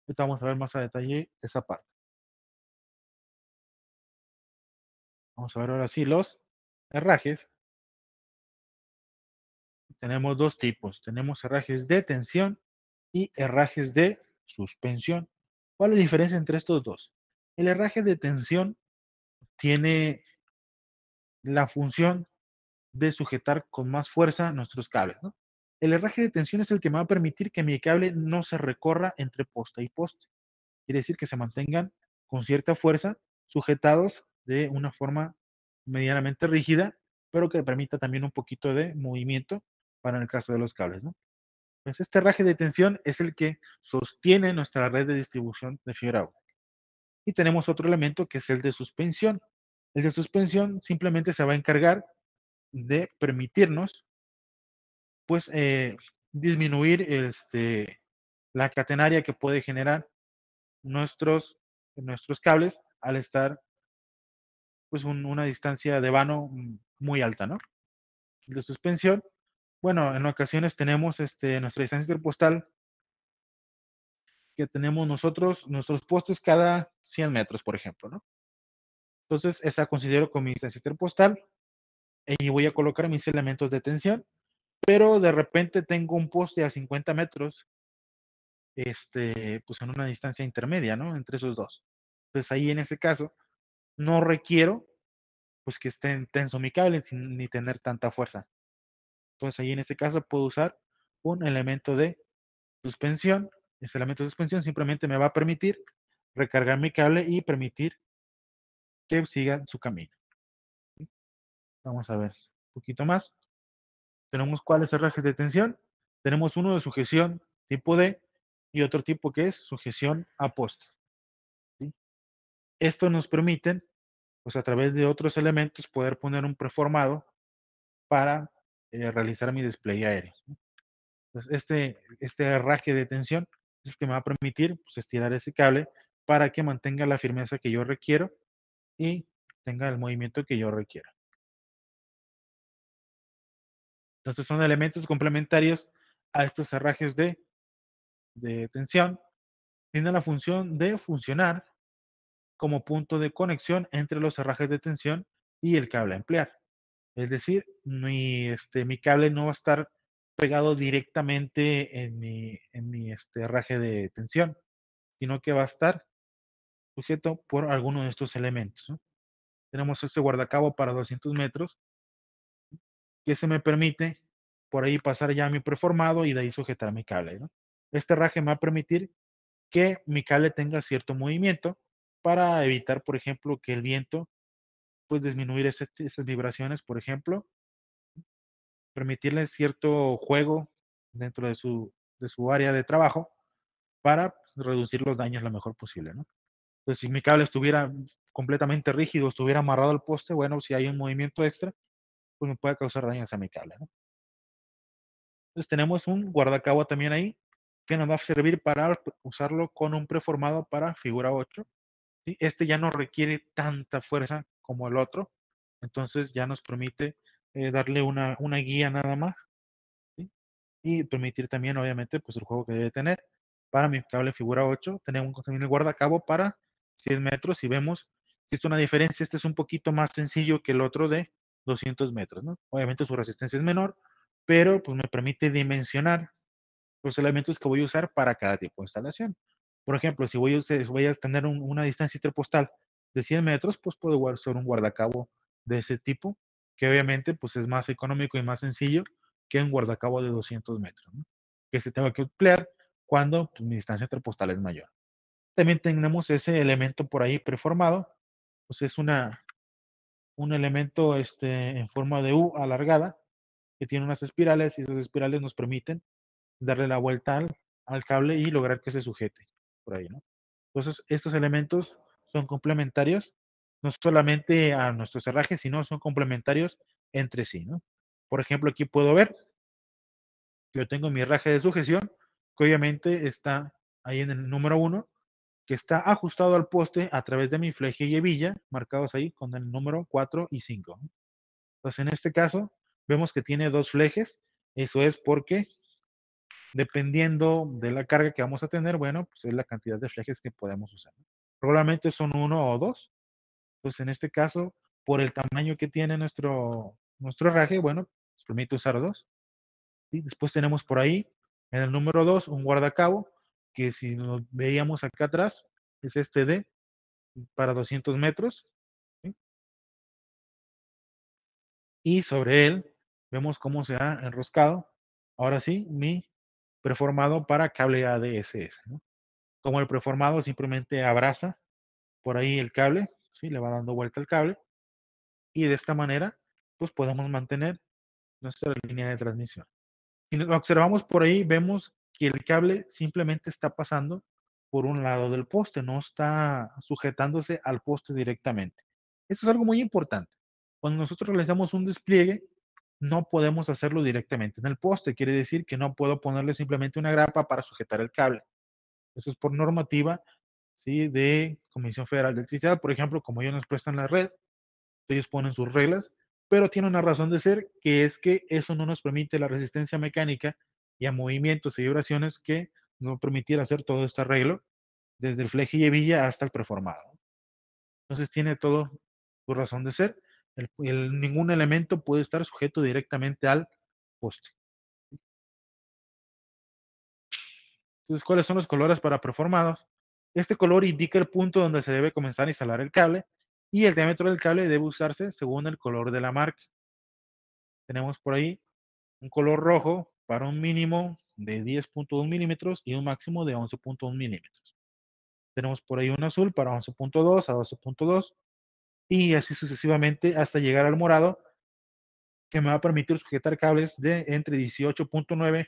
Ahorita vamos a ver más a detalle esa parte. Vamos a ver ahora sí los herrajes. Tenemos dos tipos. Tenemos herrajes de tensión y herrajes de suspensión. ¿Cuál es la diferencia entre estos dos? El herraje de tensión tiene la función de sujetar con más fuerza nuestros cables, ¿no? El herraje de tensión es el que me va a permitir que mi cable no se recorra entre poste y poste. Quiere decir que se mantengan con cierta fuerza, sujetados de una forma medianamente rígida, pero que permita también un poquito de movimiento para el caso de los cables, ¿no? Pues este herraje de tensión es el que sostiene nuestra red de distribución de fibra óptica. Y tenemos otro elemento que es el de suspensión. El de suspensión simplemente se va a encargar de permitirnos, pues, disminuir la catenaria que puede generar nuestros, nuestros cables al estar, pues, una distancia de vano muy alta, ¿no? El de suspensión, bueno, en ocasiones tenemos nuestra distancia interpostal que tenemos nosotros, nuestros postes cada 100 metros, por ejemplo, ¿no? Entonces, esa considero como mi distancia interpostal y voy a colocar mis elementos de tensión, pero de repente tengo un poste a 50 metros, pues en una distancia intermedia, ¿no? Entre esos dos. Entonces, ahí en ese caso, no requiero, pues, que esté tenso mi cable sin ni tener tanta fuerza. Entonces, ahí en ese caso puedo usar un elemento de suspensión. Ese elemento de suspensión simplemente me va a permitir recargar mi cable y permitir que siga su camino. Vamos a ver un poquito más. Tenemos cuáles herrajes de tensión. Tenemos uno de sujeción tipo D y otro tipo que es sujeción a poste. ¿Sí? Esto nos permiten, pues a través de otros elementos, poder poner un preformado para realizar mi despliegue aéreo. Entonces, este herraje de tensión es el que me va a permitir, pues, estirar ese cable para que mantenga la firmeza que yo requiero y tenga el movimiento que yo requiero. Entonces son elementos complementarios a estos herrajes de tensión. Tienen la función de funcionar como punto de conexión entre los herrajes de tensión y el cable a emplear. Es decir, mi cable no va a estar pegado directamente en mi herraje de tensión, sino que va a estar sujeto por alguno de estos elementos, ¿no? Tenemos este guardacabo para 200 metros, que se me permite por ahí pasar ya mi preformado y de ahí sujetar mi cable, ¿no? Este herraje me va a permitir que mi cable tenga cierto movimiento para evitar, por ejemplo, que el viento, pues, disminuir esas vibraciones, por ejemplo, permitirle cierto juego dentro de su área de trabajo para, pues, reducir los daños lo mejor posible, ¿no? Entonces, si mi cable estuviera completamente rígido, estuviera amarrado al poste, bueno, si hay un movimiento extra, pues me puede causar daños a mi cable, ¿no? Entonces tenemos un guardacabo también ahí que nos va a servir para usarlo con un preformado para figura 8. ¿Sí? Este ya no requiere tanta fuerza como el otro, entonces ya nos permite darle una guía nada más, ¿sí? Y permitir también, obviamente, pues el juego que debe tener. Para mi cable figura 8, tenemos también el guardacabo para 100 metros. Si vemos, existe una diferencia, este es un poquito más sencillo que el otro de 200 metros, ¿no? Obviamente su resistencia es menor, pero pues me permite dimensionar los elementos que voy a usar para cada tipo de instalación. Por ejemplo, si voy a tener una distancia interpostal de 100 metros, pues puedo usar un guardacabo de ese tipo, que obviamente pues es más económico y más sencillo que un guardacabo de 200 metros, ¿no? Que se tenga que emplear cuando pues, mi distancia interpostal es mayor. También tenemos ese elemento por ahí preformado, pues es un elemento en forma de U alargada que tiene unas espirales y esas espirales nos permiten darle la vuelta al cable y lograr que se sujete por ahí, ¿no? Entonces, estos elementos son complementarios, no solamente a nuestros herrajes, sino son complementarios entre sí, ¿no? Por ejemplo, aquí puedo ver que yo tengo mi herraje de sujeción, que obviamente está ahí en el número uno, que está ajustado al poste a través de mi fleje y hebilla, marcados ahí con el número 4 y 5, ¿no? Entonces, en este caso, vemos que tiene dos flejes, eso es porque dependiendo de la carga que vamos a tener, bueno, pues es la cantidad de flejes que podemos usar, ¿no? Probablemente son uno o dos. Pues en este caso, por el tamaño que tiene nuestro herraje, bueno, nos permite usar dos. ¿Sí? Después tenemos por ahí, en el número 2 un guardacabo, que si nos veíamos acá atrás, es este de para 200 metros. ¿Sí? y sobre él vemos cómo se ha enroscado, ahora sí, mi preformado para cable ADSS, ¿no? Como el preformado simplemente abraza por ahí el cable, ¿sí? Le va dando vuelta el cable y de esta manera, pues podemos mantener nuestra línea de transmisión. Si lo observamos por ahí, vemos que el cable simplemente está pasando por un lado del poste, no está sujetándose al poste directamente. Esto es algo muy importante. Cuando nosotros realizamos un despliegue, no podemos hacerlo directamente en el poste. Quiere decir que no puedo ponerle simplemente una grapa para sujetar el cable. Eso es por normativa, ¿sí? De Comisión Federal de Electricidad. Por ejemplo, como ellos nos prestan la red, ellos ponen sus reglas, pero tiene una razón de ser, que es que eso no nos permite la resistencia mecánica y a movimientos y vibraciones que nos permitiera hacer todo este arreglo, desde el fleje y hebilla hasta el preformado. Entonces tiene todo su razón de ser. Ningún elemento puede estar sujeto directamente al poste. Entonces, ¿cuáles son los colores para preformados? Este color indica el punto donde se debe comenzar a instalar el cable y el diámetro del cable debe usarse según el color de la marca. Tenemos por ahí un color rojo para un mínimo de 10.1 milímetros y un máximo de 11.1 milímetros. Tenemos por ahí un azul para 11.2 a 12.2 y así sucesivamente hasta llegar al morado, que me va a permitir sujetar cables de entre 18.9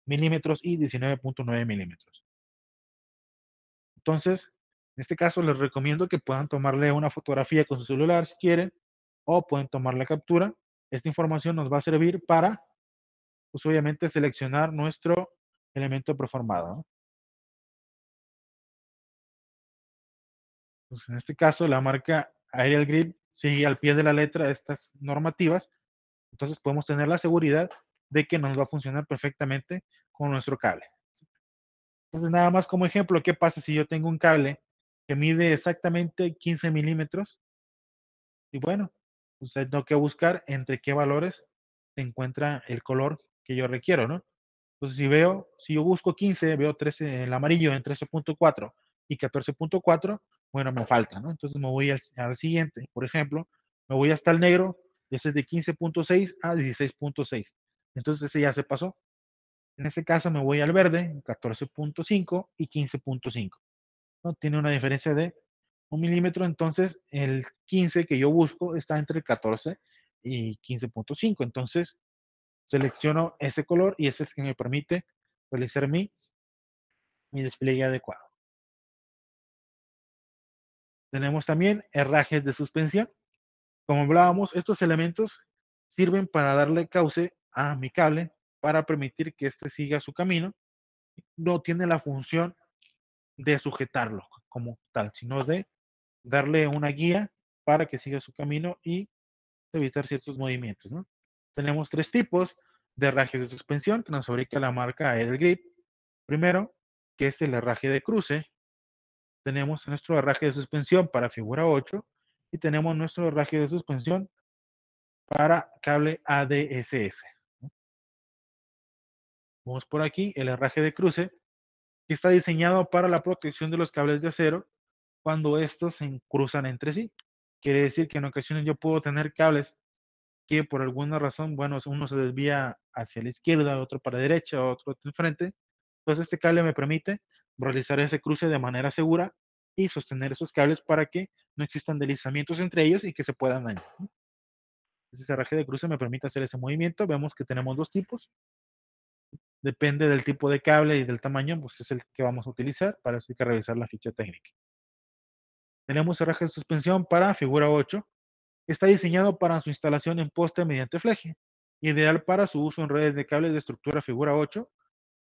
milímetros y 19.9 milímetros. Entonces, en este caso les recomiendo que puedan tomarle una fotografía con su celular si quieren, o pueden tomar la captura. Esta información nos va a servir para, pues obviamente, seleccionar nuestro elemento preformado, ¿no? Pues en este caso, la marca Aerial Grip sigue al pie de la letra estas normativas, entonces podemos tener la seguridad de que nos va a funcionar perfectamente con nuestro cable. Entonces, nada más como ejemplo, ¿qué pasa si yo tengo un cable que mide exactamente 15 milímetros? Y bueno, pues tengo que buscar entre qué valores se encuentra el color que yo requiero, ¿no? Entonces, si yo busco 15, veo 13, el amarillo en 13.4 y 14.4, bueno, me falta, ¿no? Entonces me voy al siguiente. Por ejemplo, me voy hasta el negro, y ese es de 15.6 a 16.6. Entonces ese ya se pasó. En este caso me voy al verde, 14.5 y 15.5, ¿no? Tiene una diferencia de 1 milímetro, entonces el 15 que yo busco está entre el 14 y 15.5. Entonces selecciono ese color y ese es el que me permite realizar mi despliegue adecuado. Tenemos también herrajes de suspensión. Como hablábamos, estos elementos sirven para darle cauce a mi cable para permitir que éste siga su camino. No tiene la función de sujetarlo como tal, sino de darle una guía para que siga su camino y evitar ciertos movimientos, ¿no? Tenemos tres tipos de herrajes de suspensión que nos fabrica la marca Aerial Grip. Primero, que es el herraje de cruce. Tenemos nuestro herraje de suspensión para figura 8 y tenemos nuestro herraje de suspensión para cable ADSS. Vamos por aquí, el herraje de cruce, que está diseñado para la protección de los cables de acero cuando estos se cruzan entre sí. Quiere decir que en ocasiones yo puedo tener cables que por alguna razón, bueno, uno se desvía hacia la izquierda, otro para la derecha, otro enfrente. Entonces este cable me permite realizar ese cruce de manera segura y sostener esos cables para que no existan deslizamientos entre ellos y que se puedan dañar. Ese cerraje de cruce me permite hacer ese movimiento. Vemos que tenemos dos tipos. Depende del tipo de cable y del tamaño, pues es el que vamos a utilizar. Para eso hay que revisar la ficha técnica. Tenemos cerraje de suspensión para figura 8. Está diseñado para su instalación en poste mediante fleje, ideal para su uso en redes de cables de estructura figura 8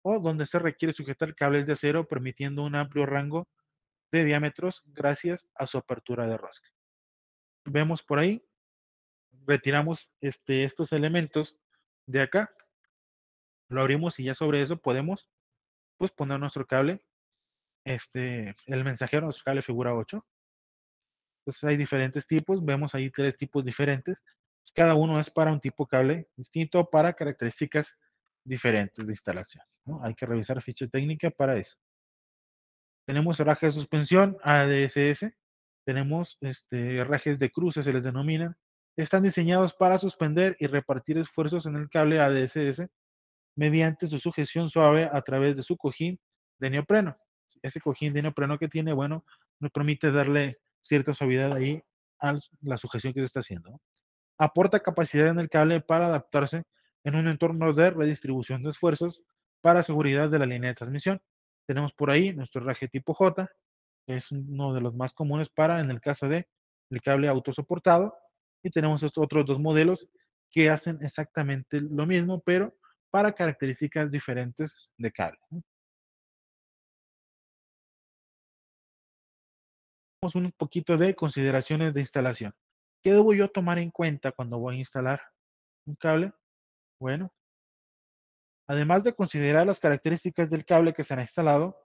o donde se requiere sujetar cables de acero permitiendo un amplio rango de diámetros gracias a su apertura de rosca. Vemos por ahí, retiramos estos elementos de acá, lo abrimos y ya sobre eso podemos pues poner nuestro cable, el mensajero, nuestro cable figura 8. Entonces hay diferentes tipos, vemos ahí tres tipos diferentes. Pues, cada uno es para un tipo de cable distinto, para características diferentes de instalación, ¿no? Hay que revisar ficha técnica para eso. Tenemos herrajes de suspensión ADSS, tenemos herrajes de cruce, se les denomina, Están diseñados para suspender y repartir esfuerzos en el cable ADSS mediante su sujeción suave a través de su cojín de neopreno. Ese cojín de neopreno que tiene, bueno, nos permite darle cierta suavidad ahí a la sujeción que se está haciendo, ¿no? Aporta capacidad en el cable para adaptarse en un entorno de redistribución de esfuerzos para seguridad de la línea de transmisión. Tenemos por ahí nuestro herraje tipo J, que es uno de los más comunes para en el caso de el cable autosoportado, y tenemos estos otros dos modelos que hacen exactamente lo mismo, pero para características diferentes de cable, ¿no? Vamos un poquito de consideraciones de instalación. ¿Qué debo yo tomar en cuenta cuando voy a instalar un cable? Bueno, además de considerar las características del cable que se ha instalado,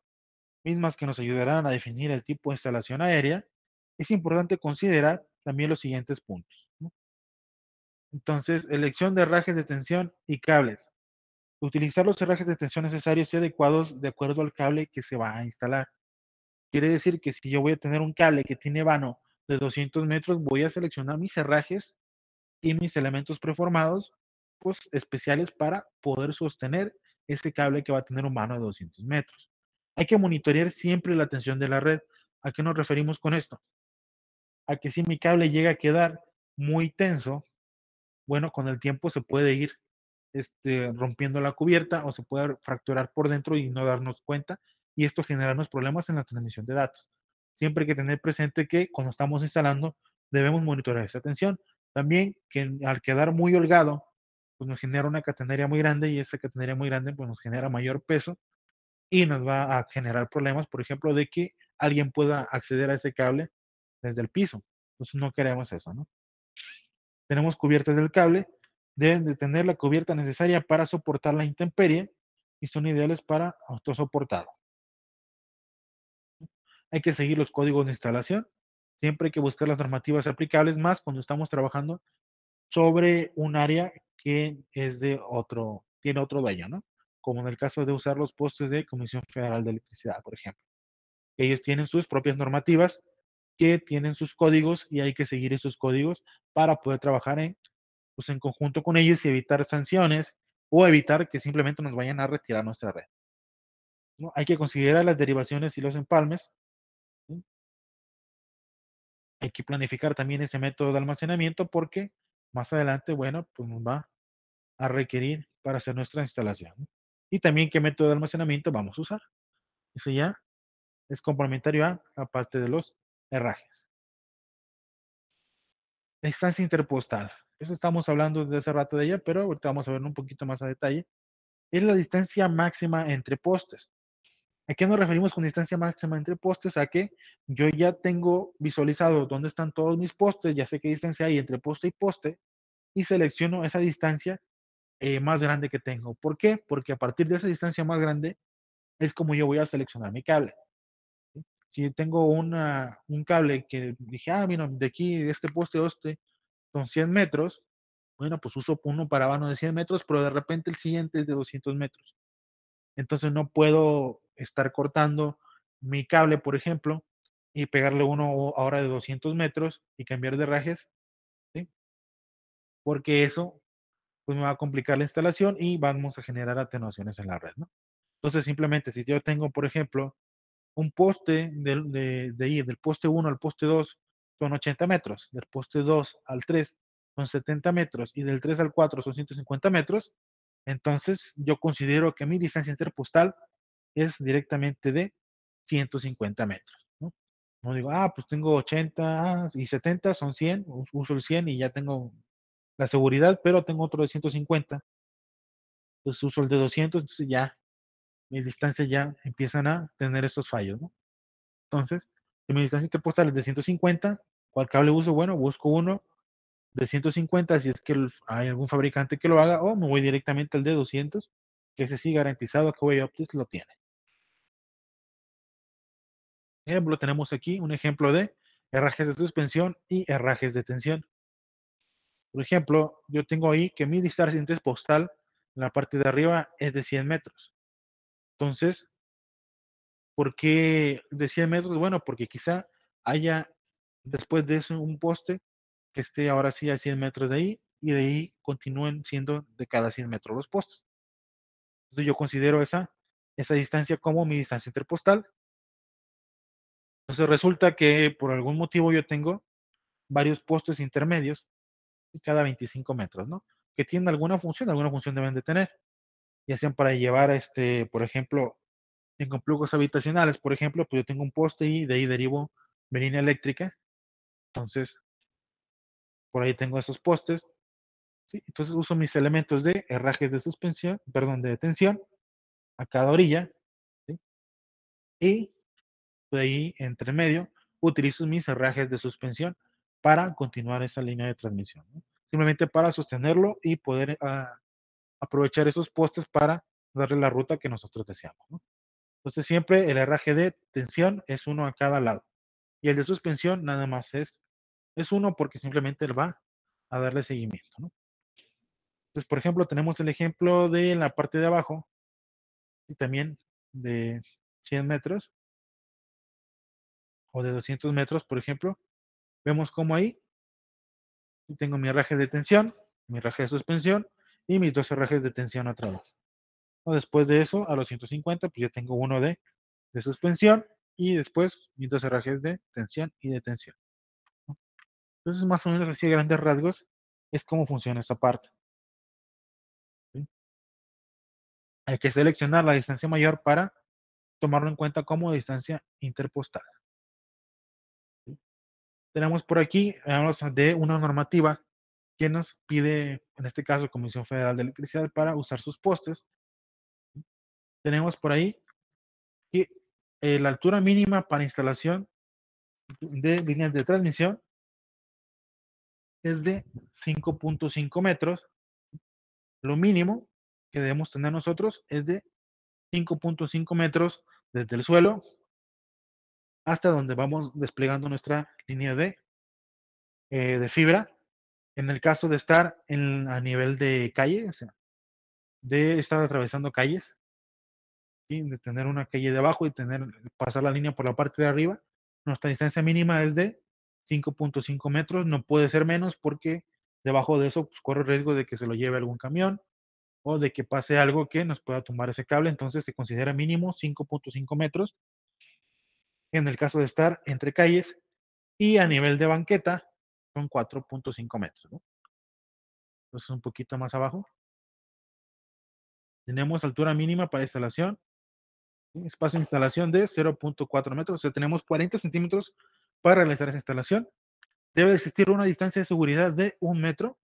mismas que nos ayudarán a definir el tipo de instalación aérea, es importante considerar también los siguientes puntos, ¿no? Entonces, elección de herrajes de tensión y cables. Utilizar los herrajes de tensión necesarios y adecuados de acuerdo al cable que se va a instalar. Quiere decir que si yo voy a tener un cable que tiene vano de 200 metros, voy a seleccionar mis herrajes y mis elementos preformados, pues especiales para poder sostener ese cable que va a tener un vano de 200 metros. Hay que monitorear siempre la tensión de la red. ¿A qué nos referimos con esto? A que si mi cable llega a quedar muy tenso, bueno, con el tiempo se puede ir rompiendo la cubierta o se puede fracturar por dentro y no darnos cuenta, y esto generarnos problemas en la transmisión de datos. Siempre hay que tener presente que cuando estamos instalando debemos monitorear esa tensión. También que al quedar muy holgado, pues nos genera una catenaria muy grande y esta catenaria muy grande pues nos genera mayor peso y nos va a generar problemas, por ejemplo, de que alguien pueda acceder a ese cable desde el piso. Entonces no queremos eso, ¿no? Tenemos cubiertas del cable, deben de tener la cubierta necesaria para soportar la intemperie y son ideales para autosoportado. Hay que seguir los códigos de instalación, siempre hay que buscar las normativas aplicables, más cuando estamos trabajando sobre un área que es de otro, tiene otro dueño, ¿no? Como en el caso de usar los postes de Comisión Federal de Electricidad, por ejemplo. Ellos tienen sus propias normativas que tienen sus códigos y hay que seguir esos códigos para poder trabajar pues, en conjunto con ellos y evitar sanciones o evitar que simplemente nos vayan a retirar nuestra red, ¿no? Hay que considerar las derivaciones y los empalmes, ¿sí? Hay que planificar también ese método de almacenamiento porque más adelante, bueno, pues nos va a requerir para hacer nuestra instalación, ¿no? Y también qué método de almacenamiento vamos a usar. Eso ya es complementario a la parte de los herrajes. La instancia interpostal. Eso estamos hablando desde hace rato de ella, pero ahorita vamos a ver un poquito más a detalle. Es la distancia máxima entre postes. ¿A qué nos referimos con distancia máxima entre postes? A que yo ya tengo visualizado dónde están todos mis postes, ya sé qué distancia hay entre poste y poste, y selecciono esa distancia más grande que tengo. ¿Por qué? Porque a partir de esa distancia más grande es como yo voy a seleccionar mi cable, ¿sí? Si tengo un cable que dije, mira, de aquí, de este poste a este, son 100 metros, bueno, pues uso uno para vano de 100 metros, pero de repente el siguiente es de 200 metros. Entonces no puedo estar cortando mi cable, por ejemplo, y pegarle uno ahora de 200 metros y cambiar de rajes, ¿sí? Porque eso pues me va a complicar la instalación y vamos a generar atenuaciones en la red, ¿no? Entonces simplemente si yo tengo, por ejemplo, un poste de ahí, del poste uno al poste 2 son 80 metros, del poste 2 al 3 son 70 metros y del 3 al 4 son 150 metros, entonces yo considero que mi distancia interpostal es directamente de 150 metros, ¿no? No digo, pues tengo 80 y 70 son 100, uso el 100 y ya tengo la seguridad, pero tengo otro de 150, pues uso el de 200, entonces ya mis distancias ya empiezan a tener estos fallos, ¿no? Entonces, si mi distancia interpostal es de 150, ¿cuál cable uso? Bueno, busco uno de 150 si es que hay algún fabricante que lo haga, o me voy directamente al de 200, que ese sí garantizado que Huawei Optics lo tiene. Ejemplo, tenemos aquí un ejemplo de herrajes de suspensión y herrajes de tensión. Por ejemplo, yo tengo ahí que mi distancia interpostal en la parte de arriba es de 100 metros. Entonces, ¿por qué de 100 metros? Bueno, porque quizá haya después de eso un poste que esté ahora sí a 100 metros de ahí y de ahí continúen siendo de cada 100 metros los postes. Entonces yo considero esa distancia como mi distancia interpostal. Entonces resulta que por algún motivo yo tengo varios postes intermedios cada 25 metros, ¿no? Que tienen alguna función deben de tener, ya sean para llevar, por ejemplo, tengo plugos habitacionales, por ejemplo, pues yo tengo un poste y de ahí derivo mi línea eléctrica, entonces por ahí tengo esos postes, ¿sí? Entonces uso mis elementos de herrajes de suspensión, perdón, de tensión a cada orilla, ¿sí? Y de ahí, entre medio, utilizo mis herrajes de suspensión para continuar esa línea de transmisión, ¿no? Simplemente para sostenerlo y poder aprovechar esos postes para darle la ruta que nosotros deseamos, ¿no? Entonces siempre el herraje de tensión es uno a cada lado y el de suspensión nada más es uno porque simplemente él va a darle seguimiento, ¿no? Entonces, por ejemplo, tenemos el ejemplo de la parte de abajo y también de 100 metros o de 200 metros, por ejemplo. Vemos cómo ahí tengo mi herraje de tensión, mi herraje de suspensión y mis dos herrajes de tensión otra vez. ¿No? Después de eso, a los 150, pues ya tengo uno de suspensión y después mis dos herrajes de tensión y de tensión, ¿no? Entonces, más o menos así a grandes rasgos es cómo funciona esa parte, ¿sí? Hay que seleccionar la distancia mayor para tomarlo en cuenta como distancia interpostal, ¿sí? Tenemos por aquí, hablamos de una normativa que nos pide, en este caso, Comisión Federal de Electricidad para usar sus postes. Tenemos por ahí que la altura mínima para instalación de líneas de transmisión es de 5.5 metros. Lo mínimo que debemos tener nosotros es de 5.5 metros desde el suelo hasta donde vamos desplegando nuestra línea de fibra. En el caso de estar a nivel de calle, o sea, de estar atravesando calles, ¿sí? De tener una calle de abajo y pasar la línea por la parte de arriba, nuestra distancia mínima es de 5.5 metros, no puede ser menos porque debajo de eso pues, corre el riesgo de que se lo lleve algún camión o de que pase algo que nos pueda tumbar ese cable, entonces se considera mínimo 5.5 metros en el caso de estar entre calles y a nivel de banqueta son 4.5 metros, ¿no? Entonces un poquito más abajo. Tenemos altura mínima para instalación, ¿sí? Espacio de instalación de 0.4 metros, o sea, tenemos 40 centímetros para realizar esa instalación. Debe existir una distancia de seguridad de 1 metro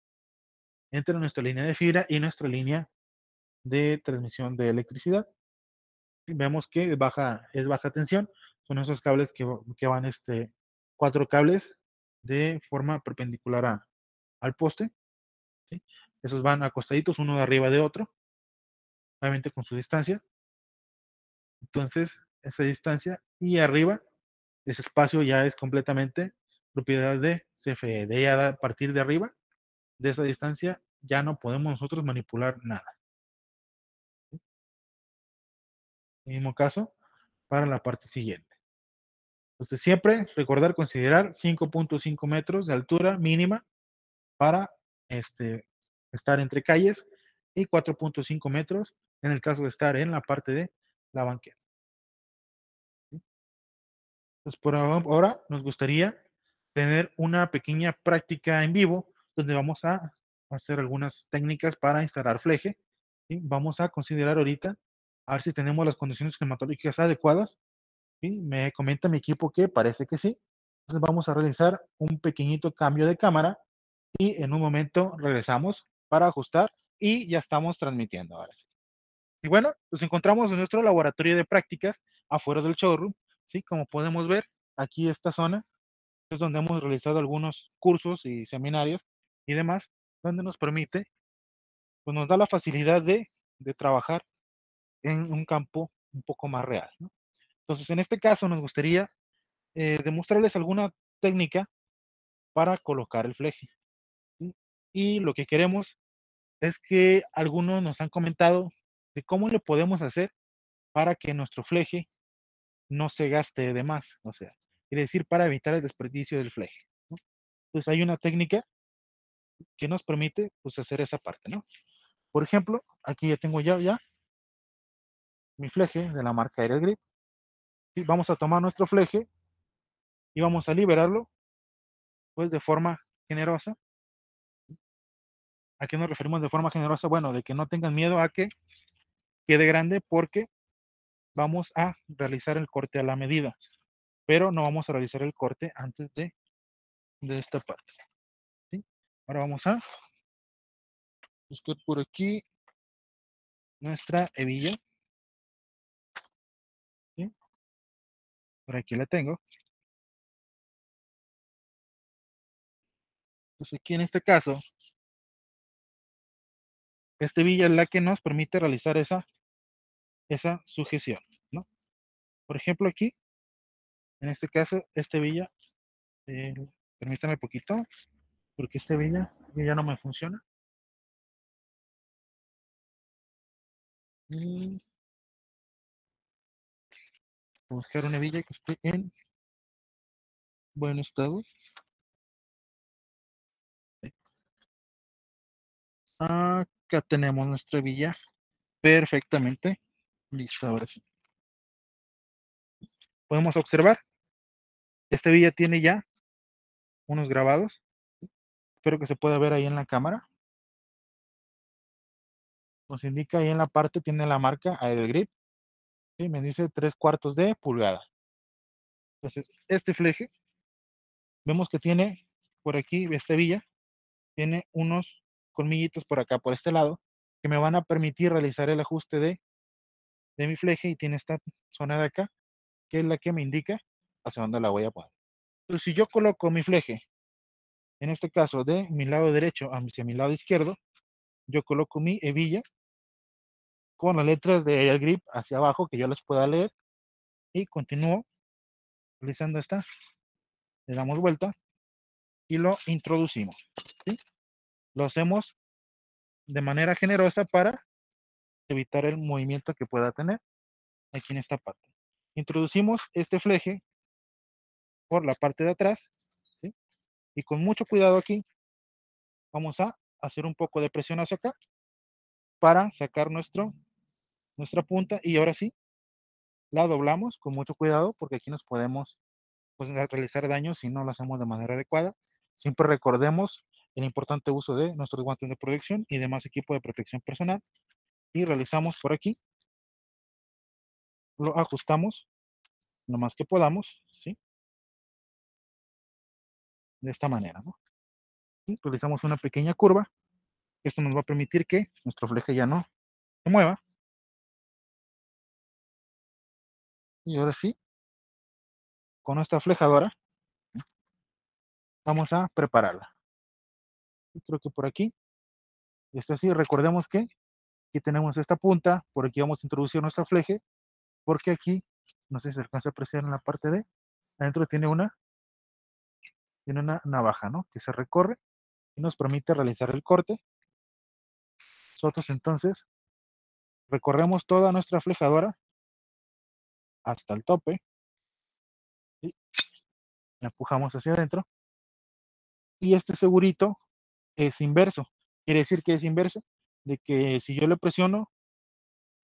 entre nuestra línea de fibra y nuestra línea de transmisión de electricidad. Vemos que es baja tensión, son esos cables que van 4 cables de forma perpendicular al poste, ¿sí? Esos van acostaditos uno de arriba de otro, obviamente con su distancia. Entonces, esa distancia y arriba, ese espacio ya es completamente propiedad de CFE. De ahí a partir de arriba, de esa distancia, ya no podemos nosotros manipular nada. Mismo caso para la parte siguiente. Entonces, siempre recordar considerar 5.5 metros de altura mínima para estar entre calles y 4.5 metros en el caso de estar en la parte de la banqueta. Entonces, por ahora nos gustaría tener una pequeña práctica en vivo donde vamos a hacer algunas técnicas para instalar fleje. ¿Sí? Vamos a considerar ahorita a ver si tenemos las condiciones climatológicas adecuadas. ¿Sí? Me comenta mi equipo que parece que sí. Entonces vamos a realizar un pequeñito cambio de cámara y en un momento regresamos para ajustar y ya estamos transmitiendo ahora sí. Y bueno, nos encontramos en nuestro laboratorio de prácticas afuera del showroom, ¿sí? Como podemos ver, aquí esta zona es donde hemos realizado algunos cursos y seminarios y demás, donde nos permite, pues nos da la facilidad de trabajar en un campo un poco más real, ¿no? Entonces, en este caso nos gustaría demostrarles alguna técnica para colocar el fleje, ¿sí? Y lo que queremos es que algunos nos han comentado de cómo le podemos hacer para que nuestro fleje no se gaste de más, o sea, quiere decir para evitar el desperdicio del fleje, ¿no? pues hay una técnica que nos permite pues hacer esa parte, ¿no? Por ejemplo, aquí ya tengo ya mi fleje de la marca Aerial Grip. ¿Sí? Vamos a tomar nuestro fleje y vamos a liberarlo pues de forma generosa. ¿A qué nos referimos de forma generosa? Bueno, de que no tengan miedo a que quede grande porque vamos a realizar el corte a la medida, pero no vamos a realizar el corte antes de esta parte. ¿Sí? Ahora vamos a buscar por aquí nuestra hebilla. ¿Sí? Por aquí la tengo. Entonces aquí en este caso, esta hebilla es la que nos permite realizar esa sujeción, ¿no? Por ejemplo aquí, en este caso, esta hebilla, eh, permítame poquito, porque esta hebilla ya no me funciona. Y buscar una hebilla que esté en buen estado. Acá tenemos nuestra hebilla perfectamente lista. Ahora sí. Podemos observar, esta hebilla tiene ya unos grabados. Espero que se pueda ver ahí en la cámara. Nos indica ahí en la parte, tiene la marca Aerial Grip. ¿Sí? Me dice 3/4 de pulgada. Entonces, este fleje, vemos que tiene por aquí, esta hebilla, tiene unos colmillitos por acá, por este lado, que me van a permitir realizar el ajuste de mi fleje y tiene esta zona de acá, que es la que me indica hacia dónde la voy a poner. Entonces, si yo coloco mi fleje, en este caso de mi lado derecho hacia mi lado izquierdo, yo coloco mi hebilla con las letras de Aerial Grip hacia abajo, que yo las pueda leer, y continúo realizando esta, le damos vuelta y lo introducimos. ¿Sí? Lo hacemos de manera generosa para evitar el movimiento que pueda tener aquí en esta parte. Introducimos este fleje por la parte de atrás, ¿sí? Y con mucho cuidado aquí vamos a hacer un poco de presión hacia acá para sacar nuestra punta y ahora sí la doblamos con mucho cuidado porque aquí nos podemos pues, realizar daño si no lo hacemos de manera adecuada. Siempre recordemos el importante uso de nuestros guantes de protección y demás equipo de protección personal y realizamos por aquí, lo ajustamos lo más que podamos, ¿sí? De esta manera, ¿no? Y realizamos una pequeña curva. Esto nos va a permitir que nuestro fleje ya no se mueva. Y ahora sí, con nuestra flejadora, vamos a prepararla. Y creo que por aquí está así. Recordemos que aquí tenemos esta punta, por aquí vamos a introducir nuestro fleje, porque aquí, no sé si se alcanza a apreciar en la parte de adentro, tiene una navaja, ¿no? Que se recorre y nos permite realizar el corte. Nosotros entonces recorremos toda nuestra flejadora hasta el tope y la empujamos hacia adentro. Y este segurito es inverso. Quiere decir que es inverso, de que si yo le presiono,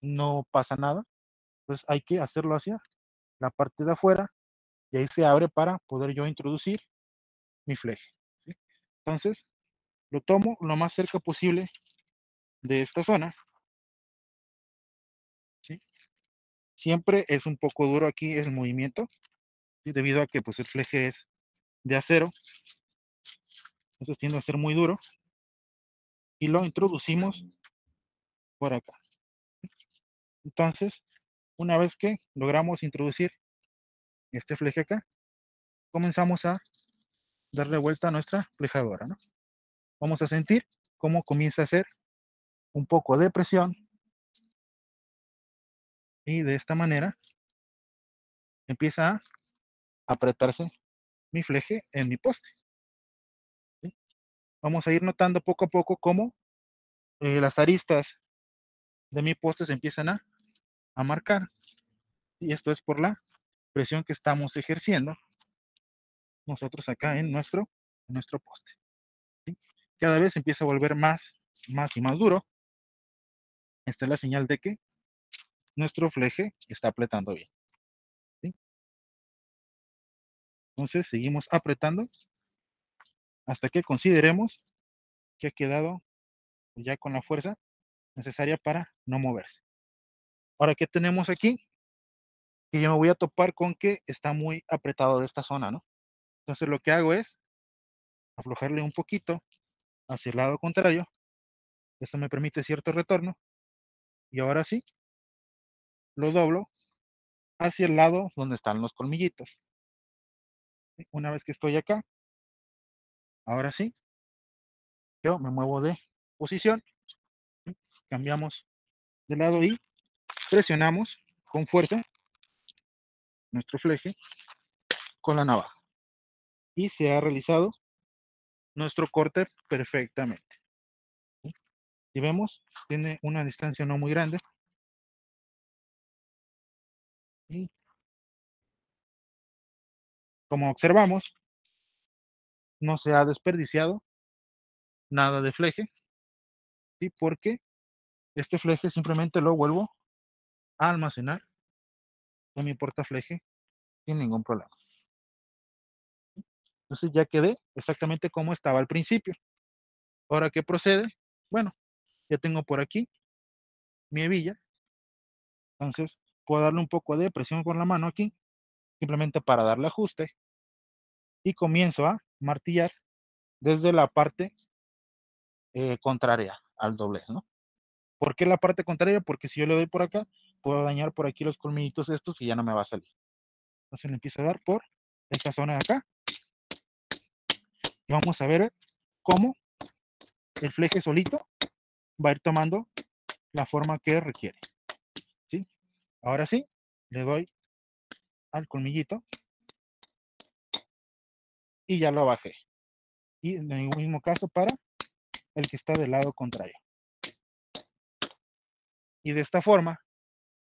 no pasa nada. Entonces hay que hacerlo hacia la parte de afuera y ahí se abre para poder yo introducir mi fleje. ¿Sí? Entonces lo tomo lo más cerca posible de esta zona. ¿Sí? Siempre es un poco duro aquí el movimiento, ¿sí? Debido a que pues, el fleje es de acero, entonces tiende a ser muy duro y lo introducimos por acá. Entonces, una vez que logramos introducir este fleje acá, comenzamos a darle vuelta a nuestra flejadora, ¿no? Vamos a sentir cómo comienza a hacer un poco de presión y de esta manera empieza a apretarse mi fleje en mi poste. ¿Sí? Vamos a ir notando poco a poco cómo las aristas de mi poste se empiezan a marcar. Y esto es por la presión que estamos ejerciendo nosotros acá en nuestro nuestro poste. ¿Sí? Cada vez empieza a volver más y más duro. Esta es la señal de que nuestro fleje está apretando bien. ¿Sí? Entonces seguimos apretando hasta que consideremos que ha quedado ya con la fuerza necesaria para no moverse. Ahora, ¿qué tenemos aquí? Que yo me voy a topar con que está muy apretado de esta zona, ¿no? Entonces lo que hago es aflojarle un poquito hacia el lado contrario. Eso me permite cierto retorno. Y ahora sí, lo doblo hacia el lado donde están los colmillitos. Una vez que estoy acá, ahora sí, yo me muevo de posición, cambiamos de lado y presionamos con fuerza nuestro fleje con la navaja. Y se ha realizado nuestro corte perfectamente. Si vemos, tiene una distancia no muy grande. Y como observamos, no se ha desperdiciado nada de fleje, ¿sí? Porque este fleje simplemente lo vuelvo a almacenar en mi portafleje sin ningún problema. Entonces ya quedé exactamente como estaba al principio. Ahora, ¿qué procede? Bueno, ya tengo por aquí mi hebilla. Entonces puedo darle un poco de presión con la mano aquí, simplemente para darle ajuste. Y comienzo a martillar desde la parte contraria al doblez, ¿no? ¿Por qué la parte contraria? Porque si yo le doy por acá, puedo dañar por aquí los colmillitos estos y ya no me va a salir. Entonces le empiezo a dar por esta zona de acá. Y vamos a ver cómo el fleje solito va a ir tomando la forma que requiere. ¿Sí? Ahora sí, le doy al colmillito y ya lo bajé. Y en el mismo caso para el que está del lado contrario. Y de esta forma,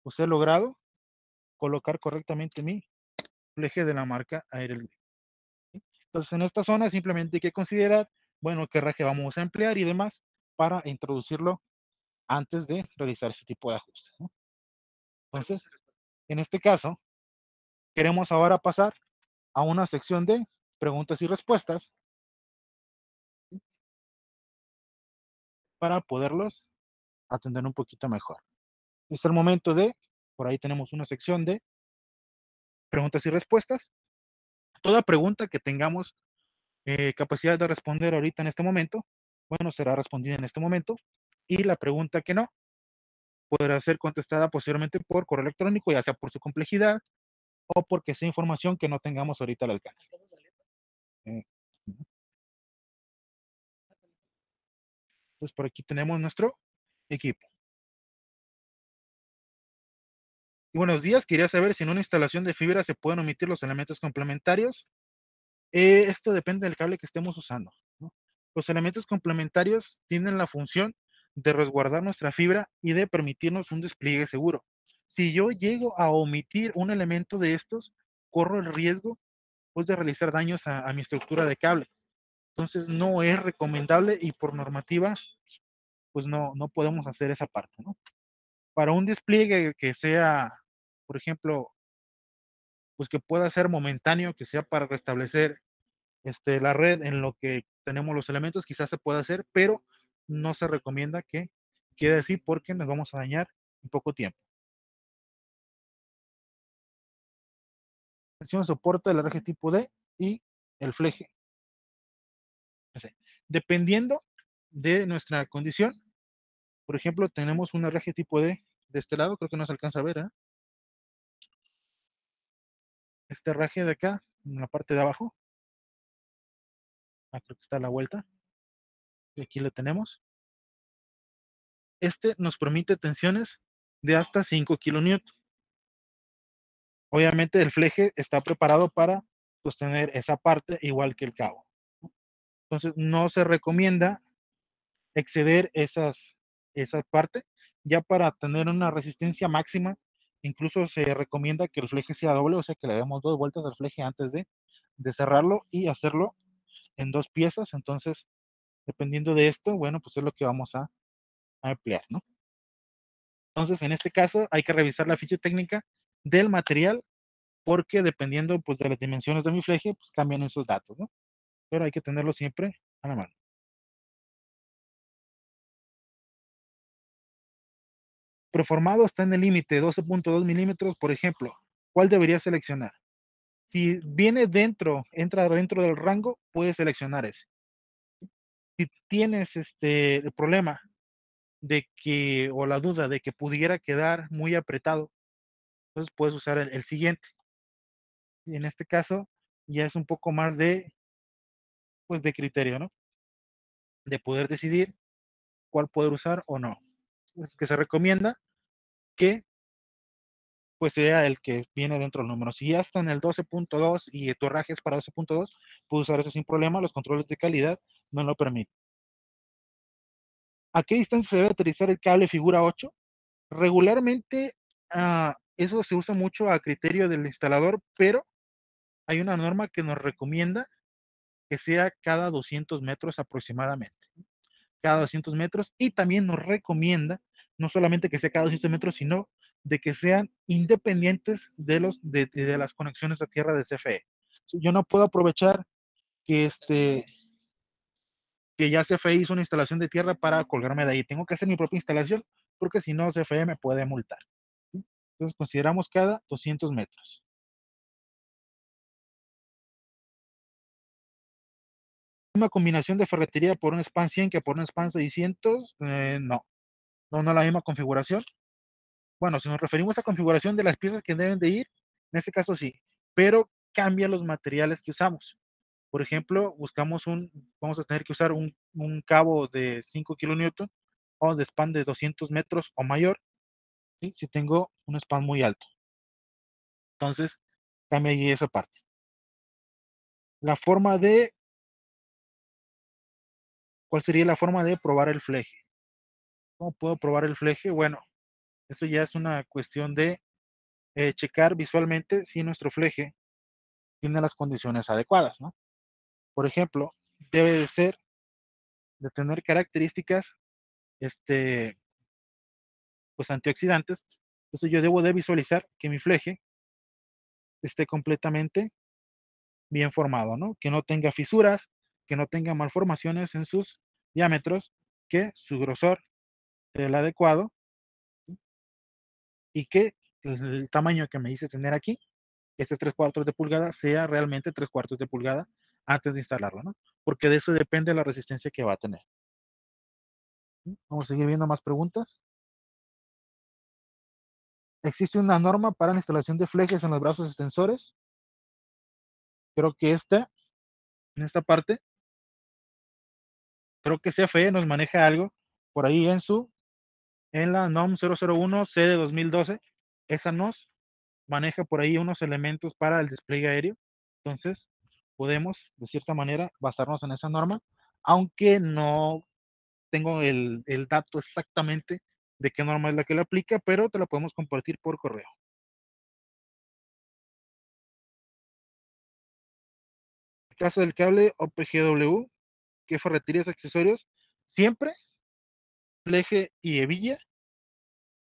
pues he logrado colocar correctamente mi fleje de la marca Aerial. Entonces, en esta zona simplemente hay que considerar, bueno, qué raje vamos a emplear y demás para introducirlo antes de realizar ese tipo de ajustes, ¿no? Entonces, en este caso, queremos ahora pasar a una sección de preguntas y respuestas para poderlos atender un poquito mejor. Es el momento de, por ahí tenemos una sección de preguntas y respuestas. Toda pregunta que tengamos capacidad de responder ahorita en este momento, bueno, será respondida en este momento. Y la pregunta que no, podrá ser contestada posteriormente por correo electrónico, ya sea por su complejidad o porque sea información que no tengamos ahorita al alcance. Eh, entonces, por aquí tenemos nuestro equipo. Y buenos días, quería saber si en una instalación de fibra se pueden omitir los elementos complementarios. Esto depende del cable que estemos usando, ¿no? Los elementos complementarios tienen la función de resguardar nuestra fibra y de permitirnos un despliegue seguro. Si yo llego a omitir un elemento de estos, corro el riesgo pues, de realizar daños a mi estructura de cable. Entonces no es recomendable y por normativa pues no podemos hacer esa parte, ¿no? Para un despliegue que sea, por ejemplo, pues que pueda ser momentáneo, que sea para restablecer la red en lo que tenemos los elementos, quizás se pueda hacer, pero no se recomienda que quede así porque nos vamos a dañar en poco tiempo. Tensión soporte del eje tipo D y el fleje. Dependiendo de nuestra condición, por ejemplo, tenemos un herraje tipo D de este lado, creo que no se alcanza a ver, ¿eh? Este herraje de acá, en la parte de abajo, creo que está a la vuelta, y aquí lo tenemos. Este nos permite tensiones de hasta 5 kilonewtons. Obviamente el fleje está preparado para sostener esa parte igual que el cabo. Entonces no se recomienda exceder esa parte ya para tener una resistencia máxima. Incluso se recomienda que el fleje sea doble, o sea que le demos 2 vueltas al fleje antes de cerrarlo y hacerlo en 2 piezas, entonces, dependiendo de esto, bueno, pues es lo que vamos a emplear, ¿no? Entonces, en este caso, hay que revisar la ficha técnica del material, porque dependiendo, pues, de las dimensiones de mi fleje, pues, cambian esos datos, ¿no? Pero hay que tenerlo siempre a la mano. Preformado está en el límite 12.2 milímetros, por ejemplo, ¿cuál debería seleccionar? Si viene dentro, entra dentro del rango, puedes seleccionar ese. Si tienes el problema de que, o la duda de que pudiera quedar muy apretado, entonces puedes usar el siguiente. Y en este caso, ya es un poco más de, pues, de criterio, ¿no? De poder decidir cuál poder usar o no. Es que se recomienda que pues sea el que viene dentro del número. Si ya está en el 12.2 y tu herraje es para 12.2, puedes usar eso sin problema. Los controles de calidad no lo permiten. ¿A qué distancia se debe utilizar el cable figura 8? Regularmente, eso se usa mucho a criterio del instalador, pero hay una norma que nos recomienda que sea cada 200 metros aproximadamente. Cada 200 metros, y también nos recomienda no solamente que sea cada 200 metros, sino de que sean independientes de las conexiones a tierra de CFE. Yo no puedo aprovechar que que ya CFE hizo una instalación de tierra para colgarme de ahí. Tengo que hacer mi propia instalación, porque si no CFE me puede multar. Entonces consideramos cada 200 metros. Una combinación de ferretería por un span 100 que por un span 600, no la misma configuración. Bueno, si nos referimos a configuración de las piezas que deben de ir, en este caso sí, pero cambia los materiales que usamos. Por ejemplo, vamos a tener que usar un cabo de 5 kilonewton o de span de 200 metros o mayor, ¿sí? Si tengo un span muy alto. Entonces, cambia ahí esa parte. La forma de, ¿cuál sería la forma de probar el fleje? ¿Cómo puedo probar el fleje? Bueno, eso ya es una cuestión de checar visualmente si nuestro fleje tiene las condiciones adecuadas, ¿no? Por ejemplo, debe de tener características, este, pues antioxidantes. Entonces yo debo de visualizar que mi fleje esté completamente bien formado, ¿no? Que no tenga fisuras, que no tenga malformaciones en sus diámetros, que su grosor sea el adecuado y que el tamaño que me dice tener aquí, este es 3/4 de pulgada, sea realmente 3/4 de pulgada antes de instalarlo, ¿no? Porque de eso depende la resistencia que va a tener. Vamos a seguir viendo más preguntas. ¿Existe una norma para la instalación de flejes en los brazos extensores? Creo que en esta parte, creo que CFE nos maneja algo por ahí en la NOM 001 C de 2012. Esa nos maneja por ahí unos elementos para el despliegue aéreo. Entonces, podemos, de cierta manera, basarnos en esa norma, aunque no tengo el dato exactamente de qué norma es la que la aplica, pero te la podemos compartir por correo. En el caso del cable OPGW, ¿qué ferreterías accesorios? Siempre eje y hebilla,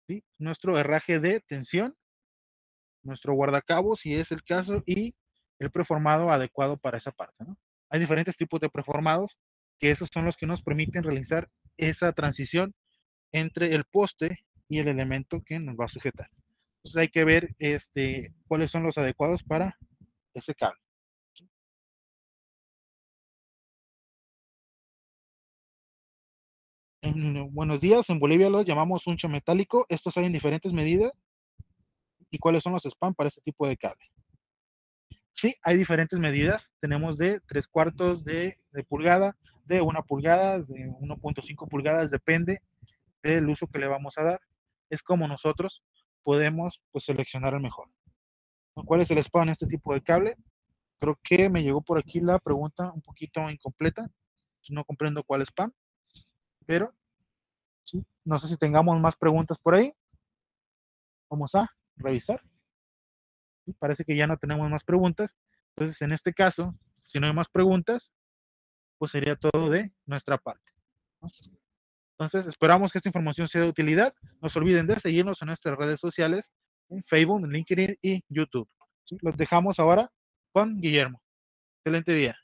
¿sí? Nuestro herraje de tensión, nuestro guardacabos, si es el caso, y el preformado adecuado para esa parte, ¿no? Hay diferentes tipos de preformados, que esos son los que nos permiten realizar esa transición entre el poste y el elemento que nos va a sujetar. Entonces hay que ver cuáles son los adecuados para ese cable. Buenos días, en Bolivia los llamamos uncho metálico. Estos hay en diferentes medidas. ¿Y cuáles son los spam para este tipo de cable? Sí, hay diferentes medidas. Tenemos de 3/4 de pulgada, de 1 pulgada, de 1.5 pulgadas, depende del uso que le vamos a dar. Es como nosotros podemos, pues, seleccionar el mejor. ¿Cuál es el spam en este tipo de cable? Creo que me llegó por aquí la pregunta un poquito incompleta. No comprendo cuál es spam, pero sí, no sé si tengamos más preguntas por ahí. Vamos a revisar. Sí, parece que ya no tenemos más preguntas. Entonces, en este caso, si no hay más preguntas, pues sería todo de nuestra parte, ¿no? Entonces, esperamos que esta información sea de utilidad. No se olviden de seguirnos en nuestras redes sociales, en Facebook, en LinkedIn y YouTube. ¿Sí? Los dejamos ahora con Guillermo. Excelente día.